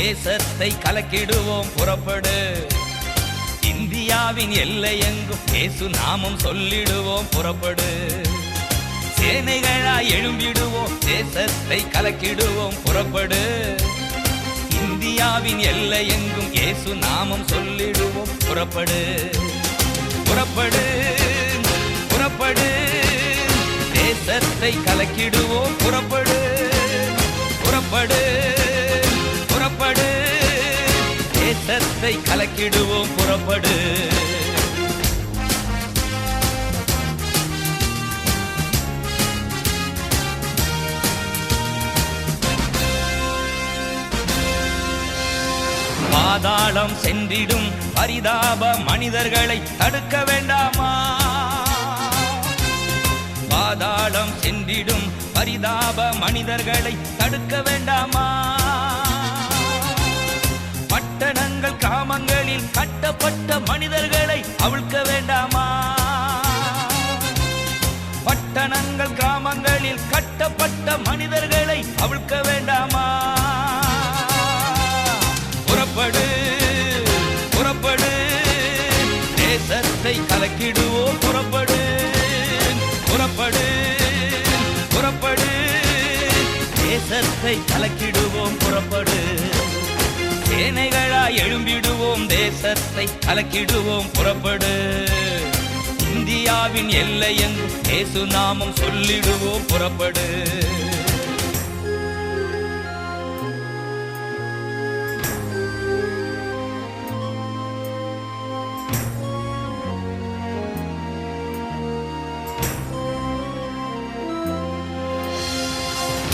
தேசத்தை கலக்கிடுவோம் புறப்படு. இந்தியாவின் எல்லை எங்கும் இயேசு நாமம் சொல்லிடுவோம் புறப்படு. சேனைகளாய் எழும்பிடுவோம், தேசத்தை கலக்கிடுவோம் புறப்படு. இந்தியாவின் எல்லை எங்கும் இயேசு நாமம் சொல்லிடுவோம் புறப்படு. புறப்படு புறப்படு, தேசத்தை கலக்கிடுவோம் புறப்படு. புறப்படு புறப்படு, தேசத்தை கலக்கிடுவோம் புறப்படு. பாதாளம் சென்றிடும் பரிதாப மனிதர்களை தடுக்க வேண்டாமா? பாதாளம் சென்றிடும் பரிதாப மனிதர்களை தடுக்க வேண்டாமா? பட்டணங்கள் கிராமங்களில் கட்டப்பட்ட மனிதர்களை அவிழ்க்க வேண்டாமா? பட்டணங்கள் கிராமங்களில் கட்டப்பட்ட மனிதர்களை அவிழ்க்க வேண்டாமா? புறப்படு புறப்படு, தேசத்தை கலக்கிடுவோம் புறப்படு. புறப்படு புறப்படு, தேசத்தை கலக்கிடுவோம் புறப்படு. சேனைகளாய் எழும்பிடுவோம், தேசத்தை கலக்கிடுவோம் புறப்படு. இந்தியாவின் எல்லை எங்கும் இயேசு நாமம் சொல்லிடுவோம் புறப்படு.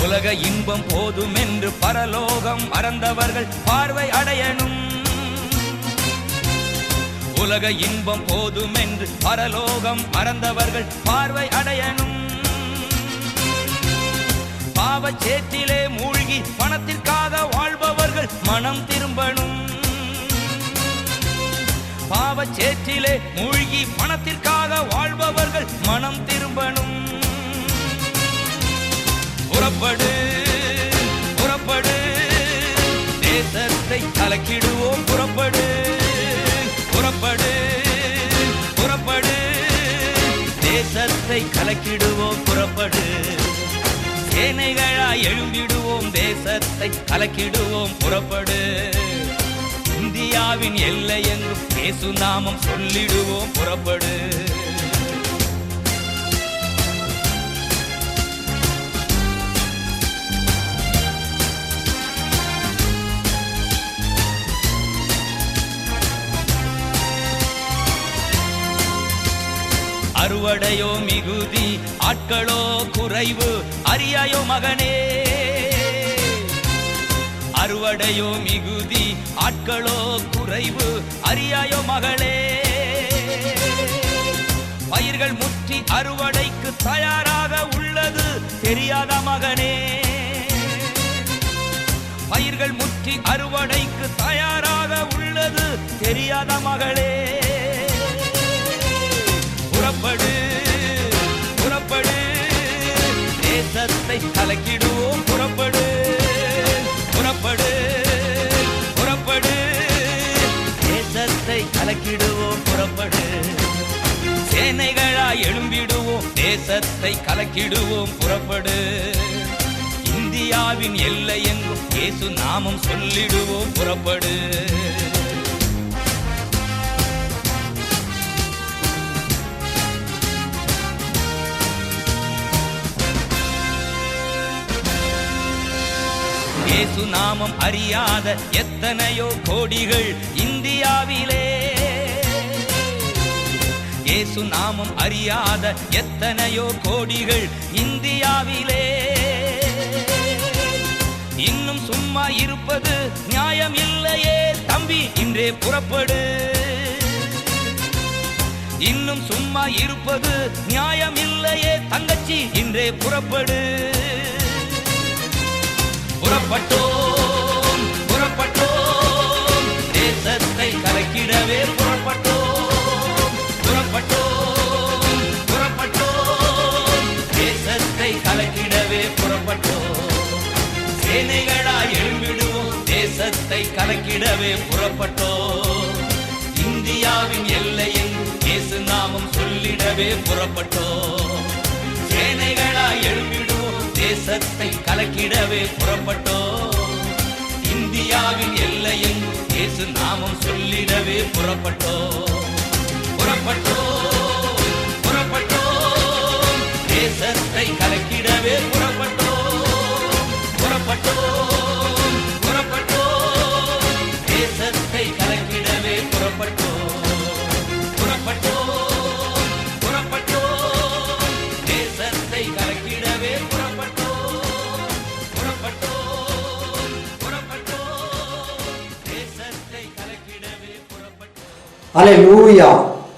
உலக இன்பம் போதும் என்று பரலோகம் மறந்தவர்கள் பார்வை அடையணும். உலக இன்பம் போதும் என்று பரலோகம் மறந்தவர்கள் பார்வை அடையணும். பாவச்சேற்றிலே மூழ்கி பணத்திற்காக வாழ்பவர்கள் மனம் திரும்பணும். பாவச்சேற்றிலே மூழ்கி பணத்திற்காக வாழ்பவர்கள் மனம் திரும்பணும். புறப்படு புறப்படு, தேசத்தை கலக்கிடுவோம் புறப்படு. புறப்படு புறப்படு, தேசத்தை கலக்கிடுவோம் புறப்படு. சேனைகளாய் எழும்பிடுவோம், தேசத்தை கலக்கிடுவோம் புறப்படு. இந்தியாவின் எல்லை எங்கும் இயேசு நாமம் சொல்லிடுவோம் புறப்படு. அறுவடையோ மிகுதி, ஆட்களோ குறைவு, அறியாயோ மகனே. அறுவடையோ மிகுதி, ஆட்களோ குறைவு, அறியாயோ மகளே. பயிர்கள் முற்றி அறுவடைக்கு தயாராக உள்ளது தெரியாத மகனே. பயிர்கள் முற்றி அறுவடைக்கு தயாராக உள்ளது தெரியாத மகளே. புறப்படு புறப்படு, தேசத்தை கலக்கிடுவோம் புறப்படு. புறப்படு புறப்படு, தேசத்தை கலக்கிடுவோம் புறப்படு. சேனைகளாய் எழும்பிடுவோம், தேசத்தை கலக்கிடுவோம் புறப்படு. இந்தியாவின் எல்லை எங்கும் இயேசு நாமம் சொல்லிடுவோம் புறப்படு. இயேசு நாமம் அறியாத எத்தனையோ கோடிகள் இந்தியாவிலே. இயேசு நாமம் அறியாத எத்தனையோ கோடிகள் இந்தியாவிலே. இன்னும் சும்மா இருப்பது நியாயம் இல்லையே தம்பி, இன்றே புறப்படு. இன்னும் சும்மா இருப்பது நியாயம் இல்லையே தங்கச்சி, இன்றே புறப்படு. புறப்பட்டோம் புறப்பட்டோம், தேசத்தை கலக்கிடவே புறப்பட்டோம். புறப்பட்டோம் புறப்பட்டோம், தேசத்தை கலக்கிடவே புறப்பட்டோம். சேனைகளாய் எழும்பிடுவோம், தேசத்தை தேசத்தை கலக்கிடவே புறப்பட்டோம். இந்தியாவின் எல்லையில் இயேசு நாமம் சொல்லிடவே புறப்பட்டோம். சேனைகளாய் எழும்பிடுவோம், தேசத்தை கலக்கிடவே புறப்பட்டோம். இந்தியாவின் எல்லையில் இயேசு நாமம் சொல்லிடவே புறப்பட்டோம். புறப்பட்டோம், புறப்பட்டோம், தேசத்தை கலக்கிடவே புறப்பட்டோம். புறப்பட்டோம், புறப்பட்டோம், தேசத்தை கலக்கிடவே புறப்பட்டோம். புறப்பட்டோம், புறப்பட்டோம், தேசத்தை கலக்கிடவே புறப்பட்டோம். புறப்பட்டோம், புறப்பட்டோம், தேசத்தை கலக்கிடவே புறப்பட்டோம். அல்லேலூயா.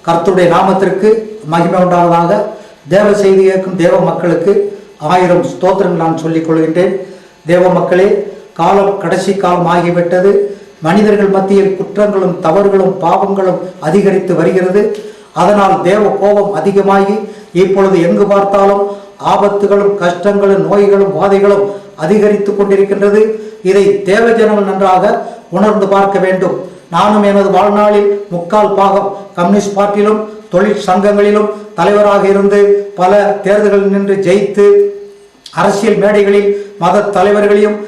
கர்த்தருடைய நாமத்திற்கு மகிமை உண்டாவதாக. தேவ செய்தி கேட்கும் தேவ மக்களுக்கு 1000 ஸ்தோத்திரங்கள் நான் சொல்லிக் கொள்கின்றேன். தேவ மக்களே, காலம் கடைசி காலம் ஆகிவிட்டது. மனிதர்கள் மத்தியில் குற்றங்களும் தவறுகளும் பாவங்களும் அதிகரித்து வருகிறது. அதனால் தேவ கோபம் அதிகமாகி இப்பொழுது எங்கு பார்த்தாலும் ஆபத்துகளும் கஷ்டங்களும் நோய்களும் வாதைகளும் அதிகரித்து கொண்டிருக்கின்றது. இதை தேவ ஜனங்கள் நன்றாக உணர்ந்து பார்க்க வேண்டும். நானும் எனது வாழ்நாளில் 3/4 பாகம் கம்யூனிஸ்ட் பார்ட்டியிலும் தொழிற் சங்கங்களிலும் தலைவராக இருந்து பல தேர்தல்களில் நின்று ஜெயித்து அரசியல் மேடைகளில் மத தலைவர்களையும்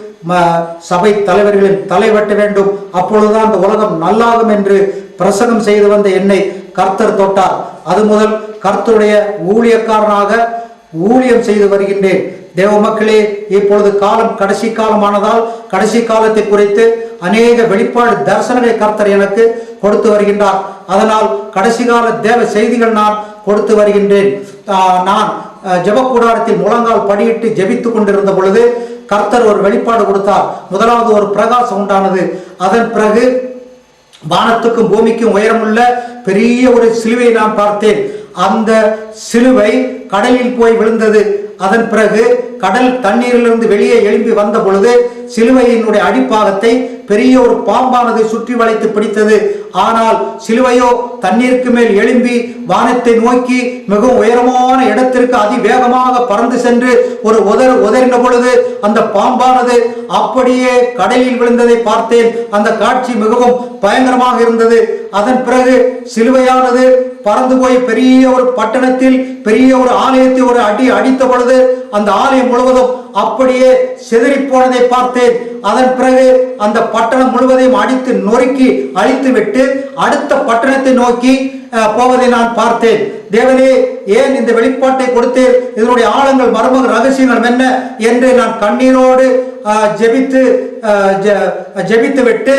சபை தலைவர்களையும் தலைவட்ட வேண்டும், அப்பொழுதுதான் அந்த உலகம் நல்லாகும் என்று பிரசங்கம் செய்து வந்த என்னை கர்த்தர் தொட்டார். அது முதல் கர்த்தருடைய ஊழியக்காரனாக ஊழியம் செய்து வருகின்றேன். தேவ மக்களே, இப்பொழுது காலம் கடைசி காலமானதால் கடைசி காலத்தை குறித்து அநேக வெளிப்பாடு தரிசனங்களை கர்த்தர் எனக்கு கொடுத்து வருகின்றார். அதனால் கடைசி கால தேவ செய்திகள் நான் கொடுத்து வருகின்றேன். நான் ஜெபக்கூடாரத்தில் முழங்கால் படியிட்டு ஜெபித்து கொண்டிருந்த பொழுது கர்த்தர் ஒரு வெளிப்பாடு கொடுத்தார். முதலாவது ஒரு பிரகாசம் உண்டானது. அதன் பிறகு வானத்துக்கும் பூமிக்கும் உயரமுள்ள பெரிய ஒரு சிலுவையை நான் பார்த்தேன். அந்த சிலுவை கடலில் போய் விழுந்தது. அதன் பிறகு கடல் தண்ணீரிலிருந்து வெளியே எழும்பி வந்த பொழுது சிலுவையினுடைய அடிப்பாகத்தை பெரிய ஒரு பாம்பானது சுற்றி வளைத்து பிடித்தது. ஆனால் சிலுவையோ தண்ணீருக்கு மேல் எழும்பி வானத்தை நோக்கி மிகவும் உயரமான இடத்திற்கு அதிவேகமாக பறந்து சென்று ஒரு உதறின பொழுது அந்த பாம்பானது அப்படியே கடலில் விழுந்ததை பார்த்தேன். அந்த காட்சி மிகவும் பயங்கரமாக இருந்தது. அதன் பிறகு சிலுவையானது பறந்து போய் பெரிய ஒரு பட்டணத்தில் பெரிய ஒரு ஆலயத்தை ஒரு அடி அடித்த பொழுது அந்த ஆலயம் முழுவதும் அப்படியே சிதறி போனதை பார்த்தேன். அதன் பிறகு அந்த பட்டணம் முழுவதையும் அடித்து நொறுக்கி அழித்து விட்டு அடுத்த பட்டணத்தை நோக்கி போவதை நான் பார்த்தேன். தேவனே, ஏன் இந்த வெளிப்பாட்டை கொடுத்தேன்? இதனுடைய ஆழங்கள் மர்ம ரகசியங்கள் என்ன என்று நான் கண்ணீரோடு ஜெபித்து விட்டு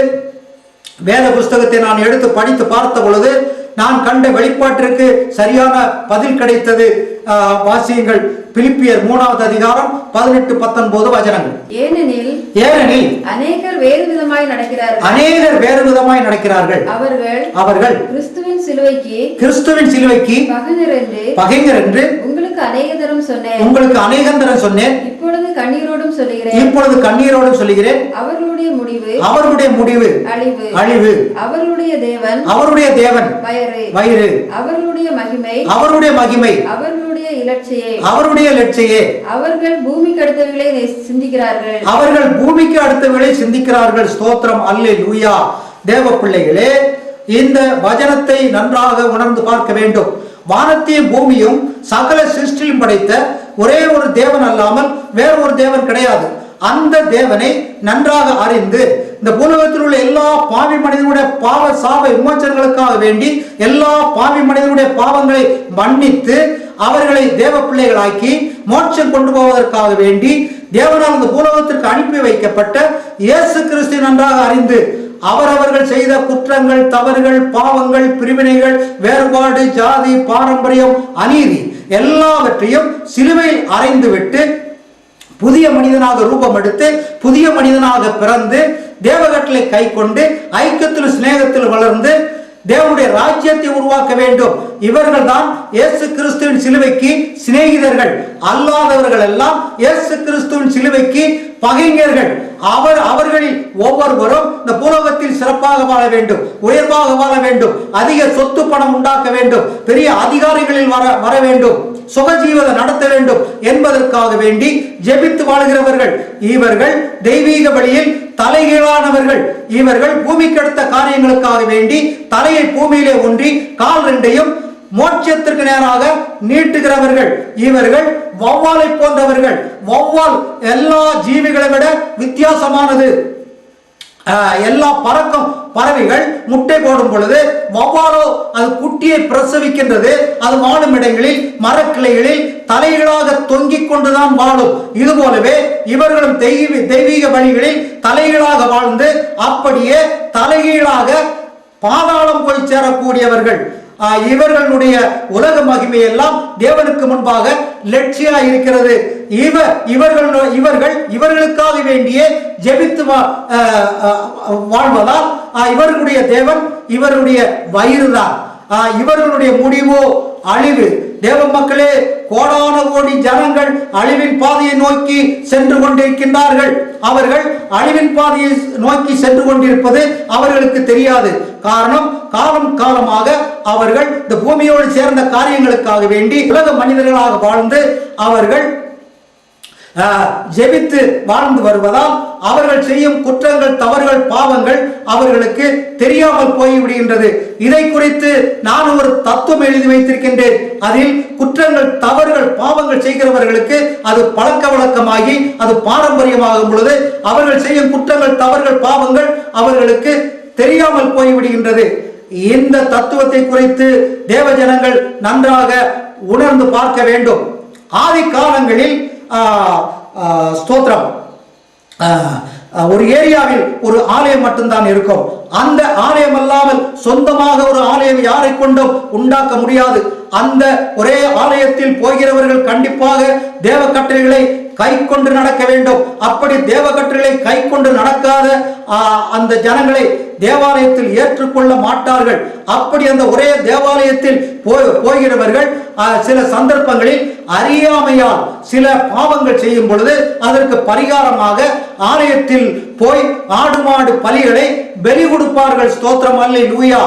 வேத புஸ்தகத்தை நான் எடுத்து படித்து பார்த்த பொழுது நான் கண்ட வெளிப்பாட்டிற்கு சரியான பதில் கிடைத்தது. வாசியுங்கள். பிலிப்பியர் 3வது அதிகாரம் 18-19 வசனங்கள். ஏனெனில் அநேகர் வேறு விதமாய் நடக்கிறார்கள். அவர்கள் கிறிஸ்துவின் சிலுவைக்கு பகைஞர் என்று உங்களுக்கு அநேகந்தரம் சொன்னேன். இப்பொழுது கண்ணீரோடும் சொல்லுகிறேன். அவர்களுடைய முடிவு அழிவு. அவர்களுடைய தேவன் வயிறு. அவர்களுடைய மகிமை அவருடைய இலட்சியே. அவர்கள் பூமிக்கு அடுத்தவர்களை சிந்திக்கிறார்கள். ஸ்தோத்திரம், அல்லேலூயா. தேவ பிள்ளைகளே, இந்த வசனத்தை நன்றாக உணர்ந்து பார்க்க வேண்டும். வானத்தையும் பூமியும் சகல சிருஷ்டியும் படைத்த ஒரே ஒரு தேவன் அல்லாமல் வேற ஒரு தேவன் கிடையாது. அந்த தேவனை நன்றாக அறிந்து இந்த பூலோகத்தில் உள்ள எல்லா பாவி மனிதனுடைய பாவ சாப விமோசனங்களுக்காக வேண்டி எல்லா பாவி மனிதனுடைய பாவங்களை மன்னித்து அவர்களை தேவ பிள்ளைகளாக்கி மோட்சம் கொண்டு போவதற்காக வேண்டி தேவனால் இந்த பூலோகத்திற்கு அனுப்பி வைக்கப்பட்ட இயேசு கிறிஸ்து நன்றாக அறிந்து அவரவர்கள் செய்த குற்றங்கள், தவறுகள், பாவங்கள், பிரிவினைகள், வேறுபாடு, ஜாதி, பாரம்பரியம், அநீதி எல்லாவற்றையும் சிலுவையில் அறைந்து விட்டு புதிய மனிதனாக ரூபம் எடுத்து புதிய மனிதனாக பிறந்து தேவகட்டளை கை கொண்டு ஐக்கியத்தில் சிநேகத்தில் வளர்ந்து தேவனுடைய ராஜ்யத்தை உருவாக்க வேண்டும். இவர்கள் தான் இயேசு கிறிஸ்துவின் சிலுவைக்கு சிநேகிதர்கள். அல்லாதவர்கள் எல்லாம் இயேசு கிறிஸ்துவின் சிலுவைக்கு பகைஞர்கள். அவர்களில் ஒவ்வொருவரும் இந்த பூலோகத்தில் சிறப்பாக வாழ வேண்டும், உயர்வாக வாழ வேண்டும், அதிக சொத்து பணம் உண்டாக்க வேண்டும், பெரிய அதிகாரிகளில் வர வேண்டும். சுகஜீவதை நடத்த வேண்டும் என்பதற்காக வேண்டி ஜெபித்து வாழ்கிறவர்கள். இவர்கள் தெய்வீக வழியில் தலைகீழானவர்கள். இவர்கள் பூமிக்கு அடுத்த காரியங்களுக்காக வேண்டி தலையை பூமியிலே ஒன்றி கால் ரெண்டையும் மோட்சத்திற்கு நேராக நீட்டுகிறவர்கள். இவர்கள் வௌவாலை போன்றவர்கள். வௌவால் எல்லா ஜீவிகளை விட வித்தியாசமானது. எல்லா பறக்கும் பறவைகள் முட்டை போடும் பொழுது வௌவாலோ அது குட்டியை பிரசவிக்கின்றது. அது வாழும் இடங்களில் மரக்கிளைகளில் தலைகளாக தொங்கிக் கொண்டுதான் வாழும். இது போலவே இவர்களும் தெய்வீக வழிகளில் தலைகளாக வாழ்ந்து அப்படியே தலைகீழாக பாதாளம் போய் சேரக்கூடியவர்கள். இவர்களுடைய உலக மகிமை எல்லாம் தேவனுக்கு முன்பாக லட்சியா இருக்கிறது. இவர்களுக்காக வேண்டியே ஜெபித்து வாழ்வதால் இவர்களுடைய தேவன் இவருடைய வயிறுதான். இவர்களுடைய முடிவோ அழிவு. தேவ மக்களே, கோடான கோடி ஜனங்கள் அழிவின் பாதையை நோக்கி சென்று கொண்டிருக்கின்றார்கள். அவர்கள் அழிவின் பாதையை நோக்கி சென்று கொண்டிருப்பது அவர்களுக்கு தெரியாது. காரணம், காலம் காலமாக அவர்கள் இந்த பூமியோடு சேர்ந்த காரியங்களுக்காக வேண்டி உலக மனிதர்களாக வாழ்ந்து அவர்கள் ஜெபித்து வாழ்ந்து வருவதால் அவர்கள் செய்யும் குற்றங்கள், தவறுகள், பாவங்கள் அவர்களுக்கு தெரியாமல் போய்விடுகின்றது. இதை குறித்து நான் ஒரு தத்துவம் எழுதி வைத்திருக்கின்றேன். அதில் குற்றங்கள், தவறுகள், பாவங்கள் செய்கிறவர்களுக்கு அது பழக்க வழக்கமாகி அது பாரம்பரியமாகும் பொழுது அவர்கள் செய்யும் குற்றங்கள், தவறுகள், பாவங்கள் அவர்களுக்கு தெரியாமல் போய்விடுகின்றது. இந்த தத்துவத்தை குறித்து தேவ ஜனங்கள் நன்றாக உணர்ந்து பார்க்க வேண்டும். ஆதி காலங்களில் ஸ்தோத்திரம், ஒரு ஏரியாவில் ஒரு ஆலயம் மட்டும்தான் இருக்கும். அந்த ஆலயம் அல்லாமல் சொந்தமாக ஒரு ஆலயம் யாரை கொண்டும் உண்டாக்க முடியாது. அந்த ஒரே ஆலயத்தில் போகிறவர்கள் கண்டிப்பாக தேவ கட்டளைகளை கை கொண்டு நடக்க வேண்டும். அப்படி தேவ கட்டளைகளை கை கொண்டு நடக்காத அந்த ஜனங்களை தேவாலயத்தில் ஏற்றுக்கொள்ள மாட்டார்கள். அப்படி அந்த ஒரே தேவாலயத்தில் போகிறவர்கள் சில சந்தர்ப்பங்களில் அறியாமையால் சில பாவங்கள் செய்யும் பொழுது அதற்கு பரிகாரமாக ஆலயத்தில் போய் ஆடு மாடு பலிகளை பலி கொடுப்பார்கள். ஸ்தோத்திரம், அல்லேலூயா.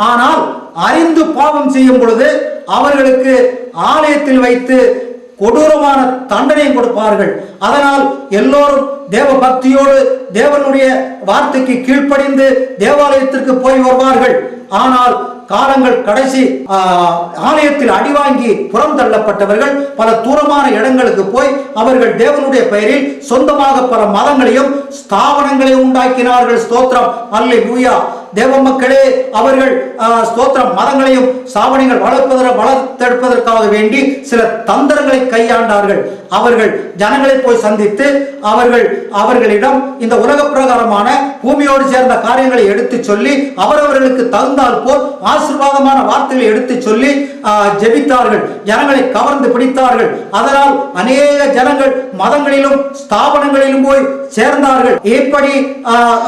ஆனால் அறிந்து பாவம் செய்யும் பொழுது அவர்களுக்கு ஆலயத்தில் வைத்து கொடூரமான தண்டனை கொடுப்பார்கள். அதனால் எல்லோரும் தேவ பக்தியோடு தேவனுடைய வார்த்தைக்கு கீழ்ப்படிந்து தேவாலயத்திற்கு போய் வருவார்கள். ஆனால் காலங்கள் கடைசி ஆலயத்தில் அடிவாங்கி புறம் தள்ளப்பட்டவர்கள் பல தூரமான இடங்களுக்கு போய் அவர்கள் தேவனுடைய பெயரில் சொந்தமாக பல மதங்களையும் ஸ்தாபனங்களையும் உண்டாக்கினார்கள். ஸ்தோத்திரம், அல்லேலூயா. தேவ மக்களே, அவர்கள் ஸ்தோத்திரம் மதங்களையும் ஸ்தாபனங்கள் வளர்த்தெடுப்பதற்காக வேண்டி சில தந்திரங்களை கையாண்டார்கள். அவர்கள் ஜனங்களை போய் சந்தித்து அவர்களிடம் இந்த உலக பிரகாரமான பூமியோடு சேர்ந்த காரியங்களை எடுத்து சொல்லி அவரவர்களுக்கு தகுந்தால் போல் ஆசீர்வாதமான வார்த்தைகளை எடுத்து சொல்லி ஜெபித்தார்கள். ஜனங்களை கவர்ந்து பிடித்தார்கள். அதனால் அநேக ஜனங்கள் மதங்களிலும் ஸ்தாபனங்களிலும் போய் சேர்ந்தார்கள். இப்படி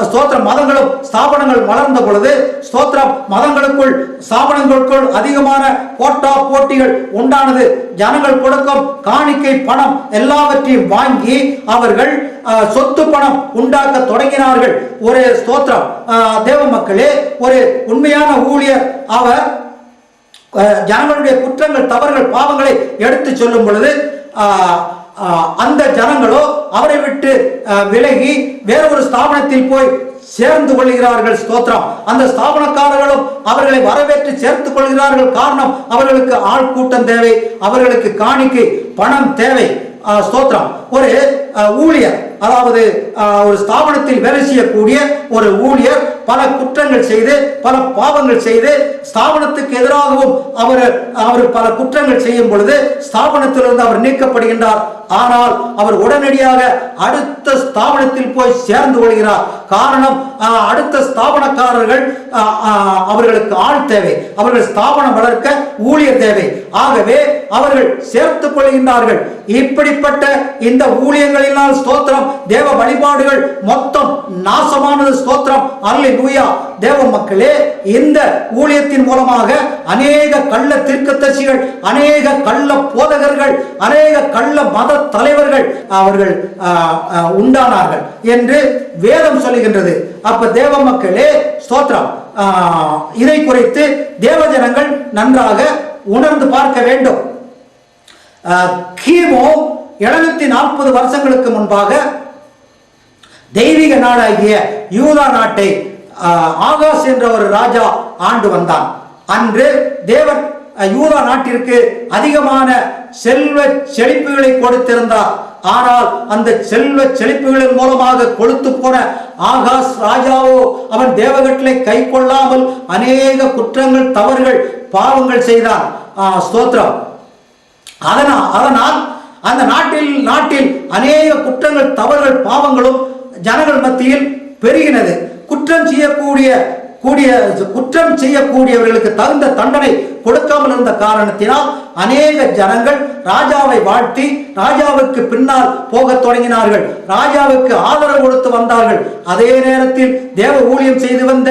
ஸ்தோத்திரம் மதங்களும் ஸ்தாபனங்கள் வளர்ந்த பொழுது ஸ்தோத்திரம் மதங்களுக்குள் ஸ்தாபனங்களுக்குள் அதிகமான போட்டிகள் உண்டானது. ஜனங்கள் கொடுக்கும் காணிக்கை பணம் எல்லாவற்றையும் வாங்கி அவர்கள் சொத்து பணம் உண்டாக்க தொடங்கினார்கள். ஒரு ஸ்தோத்திரம் தேவ மக்களே, ஒரு உண்மையான ஊழியர் அவர் ஜனங்களுடைய குற்றங்கள், தவறுகள், பாவங்களை எடுத்து சொல்லும் பொழுது அந்த ஜனங்களோ அவரை விட்டு விலகி வேறொரு ஸ்தாபனத்தில் போய் சேர்ந்து கொள்கிறார்கள். ஸ்தோத்திரம். அந்த ஸ்தாபனக்காரர்களும் அவர்களை வரவேற்று சேர்த்துக் கொள்கிறார்கள். காரணம், அவர்களுக்கு ஆள் கூட்டம் தேவை, அவர்களுக்கு காணிக்கை பணம் தேவை. ஸ்தோத்திரம். ஒரு ஊழியர், அதாவது ஒரு ஸ்தாபனத்தில் வேலை செய்யக்கூடிய ஒரு ஊழியர் பல குற்றங்கள் செய்து பல பாவங்கள் செய்து ஸ்தாபனத்துக்கு எதிராகவும் அவர் பல குற்றங்கள் செய்யும் பொழுது ஸ்தாபனத்திலிருந்து அவர் நீக்கப்படுகின்றார். ஆனால் அவர் உடனடியாக அடுத்த ஸ்தாபனத்தில் போய் சேர்ந்து கொள்கிறார். காரணம், அடுத்த ஸ்தாபனக்காரர்கள் அவர்களுக்கு ஆள் தேவை, அவர்கள் ஸ்தாபனம் வளர்க்க ஊழியர் தேவை. ஆகவே அவர்கள் சேர்த்துக் கொள்கின்றார்கள். இப்படிப்பட்ட இந்த ஊழியங்களினால் ஸ்தோத்திரம் தேவ வழிபாடுகள் மொத்தம் நாசமானது. ஸ்தோத்திரம், அல்லேலூயா. தேவ மக்களே, இந்த ஊழியத்தின் மூலமாக அநேக கள்ள தீர்க்கதரிசிகள், அநேக கள்ள போதகர்கள், அநேக கள்ள மத தலைவர்கள் அவர்கள் உண்டானார்கள் என்று வேதம் சொல்லுகின்றது. அப்ப தேவ மக்களே, ஸ்தோத்திரம், இதை குறித்து தேவ ஜனங்கள் நன்றாக உணர்ந்து பார்க்க வேண்டும். கிமு 740 வருஷங்களுக்கு முன்பாக தெய்வீக நாடாகிய யூதா நாட்டை ஆகாஸ் என்ற ஒரு ராஜா ஆண்டு வந்தான். அன்று தேவன் யூதா நாட்டிற்கு அதிகமான செல்வ செழிப்புகளை கொடுத்திருந்தார். ஆனால் அந்த செல்வ செழிப்புகளின் மூலமாக கொழுத்து போன ஆகாஸ் ராஜாவோ அவன் தேவகட்டளை கை கொள்ளாமல் அநேக குற்றங்கள், தவறுகள், பாவங்கள் செய்தான். ஸ்தோத்திரம். அதனால் அந்த நாட்டில் அநேக குற்றங்கள், தவறுகள், பாவங்களும் ஜனங்கள் மத்தியில் பெருகினது. குற்றம் செய்யக்கூடியவர்களுக்கு தகுந்த தண்டனை கொடுக்காமல் இருந்த காரணத்தினால் அநேக ஜனங்கள் ராஜாவை வாழ்த்தி ராஜாவுக்கு பின்னால் போக தொடங்கினார்கள். ராஜாவுக்கு ஆதரவு கொடுத்து வந்தார்கள். அதே நேரத்தில் தேவ ஊழியம் செய்து வந்த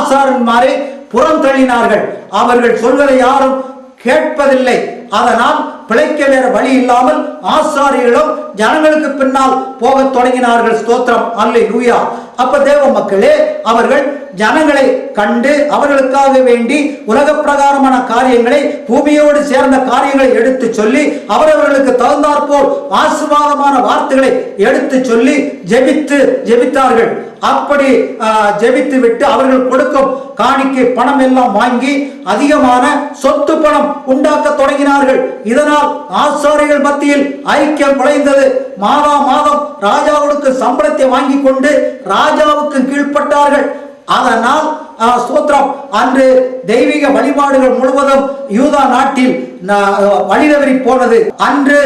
ஆசாரன்மாரை புறம் தள்ளினார்கள். அவர்கள் சொல்வதை யாரும் கேட்பதில்லை. அதனால் பிழைக்க வேற வழி இல்லாமல் ஆசாரியர்களும் ஜனங்களுக்கு பின்னால் போக தொடங்கினார்கள். ஸ்தோத்திரம், அல்லேலூயா. அப்ப தேவ மக்களே, அவர்கள் ஜனங்களை கண்டு அவர்களுக்காக வேண்டி உலக பிரகாரமான காரியங்களை, பூமியோடு சேர்ந்த காரியங்களை எடுத்து சொல்லி அவரவர்களுக்கு தகுந்தாற்போல் ஆசீர்வாதமான வார்த்தைகளை எடுத்து சொல்லி ஜெபித்தார்கள். அப்படி ஜெபித்து விட்டு அவர்கள் கொடுக்கும் காணிக்கை பணம் எல்லாம் வாங்கி அதிகமான சொத்து பணம் உண்டாக்க தொடங்கினார்கள். இதனால் ஆசாரியர்கள் மத்தியில் ஐக்கியம் குலைந்தது. மாதம் ராஜாவுக்கு சம்பளத்தை வாங்கி கொண்டு ராஜாவுக்கு கீழ்ப்பட்டார்கள். அதனால் ஸ்தோத்திரம், அன்று தெய்வீக வழிபாடுகள் முழுவதும் யூதா நாட்டில் வழிதவறி போனது. அன்று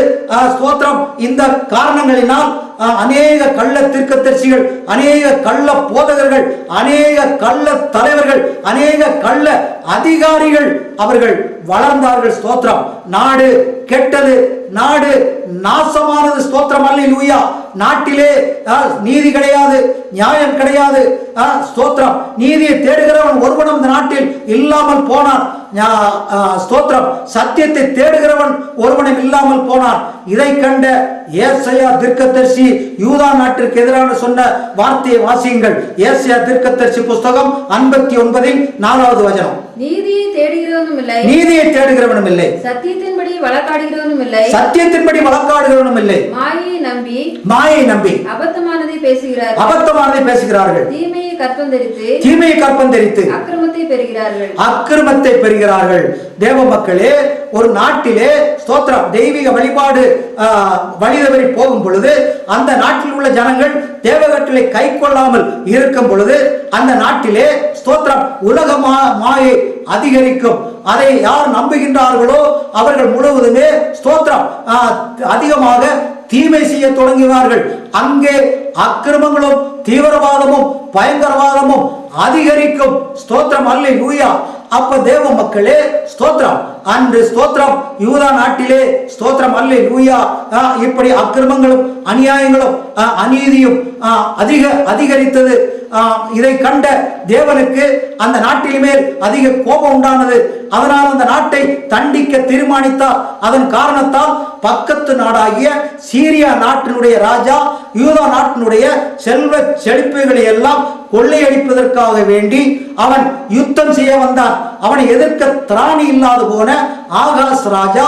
ஸ்தோத்திரம், இந்த காரணங்களினால் அநேக கள்ள தீர்க்கதரிசிகள், அநேக கள்ள போதகர்கள், அநேக கள்ள தலைவர்கள், அநேக கள்ள அதிகாரிகள் அவர்கள் வளர்ந்தார்கள். ஸ்தோத்திரம். நாடு கெட்டது, நாடு நாசமானது. ஸ்தோத்திரம், அல்லேலூயா. நாட்டிலே நீதி கிடையாது, நியாயம் கிடையாது. ஸ்தோத்திரம். நீதியை தேடுகிறவன் ஒருவனும் இந்த நாட்டில் இல்லாமல் போனான். ஸ்தோத்திரம். சத்தியத்தை தேடுகிறவன் ஒருவனும் இல்லாமல் போனான். இதை கண்ட ஏசாயா தீர்க்கதரிசி யூதா நாட்டிற்கு எதிரான சொன்ன வார்த்தையை வாசியுங்கள். ஏசாயா தீர்க்கதரிசி புஸ்தகம் 59 4வது வசனம். நீதியை தேடுகிறவனும் இல்லை, நீதியை தேடுகிறவனும் இல்லை, சத்தியத்தின்படி வழக்காடுகிறவனும் இல்லை, சத்தியத்தின்படி வழக்காடுகிறவனும் இல்லை, மாயை நம்பி அபத்தமானதை பேசுகிறார்கள், தீமையை கற்பம் தரித்து அக்கிரமத்தை பெறுகிறார்கள். தேவ மக்களே, ஒரு நாட்டிலே ஸ்தோத்திரம் தெய்வீக வழிபாடு வழிதவறி போகும் பொழுது, அந்த நாட்டில் உள்ள ஜனங்கள் தேவகட்டளை கை கொள்ளாமல் இருக்கும் பொழுது, அந்த நாட்டிலே ஸ்தோத்திரம் உலக மாயை அதிகரிக்கும். அதை யார் நம்புகின்றார்களோ அவர்கள் முழுவதுமே ஸ்தோத்திரம் அதிகமாக தீமை செய்ய தொடங்குவார்கள். அங்கே அக்கிரமங்களும் தீவிரவாதமும் பயங்கரவாதமும் அதிகரிக்கும். ஸ்தோத்திரம், அல்லேலூயா. அப்ப தேவ மக்களே, ஸ்தோத்திரம், அன்று ஸ்தோத்திரம் யூதா நாட்டிலே ஸ்தோத்திரம், அல்லேலூயா, இப்படி அக்கிரமங்களும் அநியாயங்களும் அநீதியும் அதிகரித்தது. இதை கண்ட தேவனுக்கு அந்த நாட்டின் மேல் அதிக கோபம் உண்டானது. அதனால் அந்த நாட்டை தண்டிக்க தீர்மானித்தார். அதன் காரணத்தால் பக்கத்து நாடாகிய சீரியா நாட்டினுடைய ராஜா யூதா நாட்டினுடைய செல்வ செழிப்புகளை எல்லாம் கொள்ளையடிப்பதற்காக வேண்டி அவன் யுத்தம் செய்ய வந்தான். அவனை எதிர்க்க திராணி இல்லாது போன ஆகாஸ் ராஜா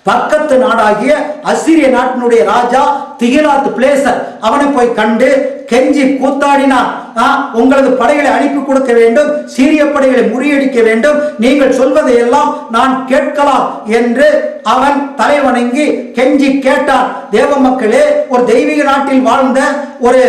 பக்கத்து நாடாகிய அசீரிய நாட்டினுடைய ராஜா திகிலாத் பிளேசர் அவனை போய் கண்டு கெஞ்சி கூத்தாடினான். உங்களது படைகளை அனுப்பி கொடுக்க வேண்டும், சீரிய படைகளை முறியடிக்க வேண்டும், நீங்கள் சொல்வதை எல்லாம் நான் கேட்கலாம் என்று அவன் தலைவணங்கி கெஞ்சி கேட்டான். தேவ மக்களே, ஒரு தெய்வீக நாட்டில் வாழ்ந்த ஒரு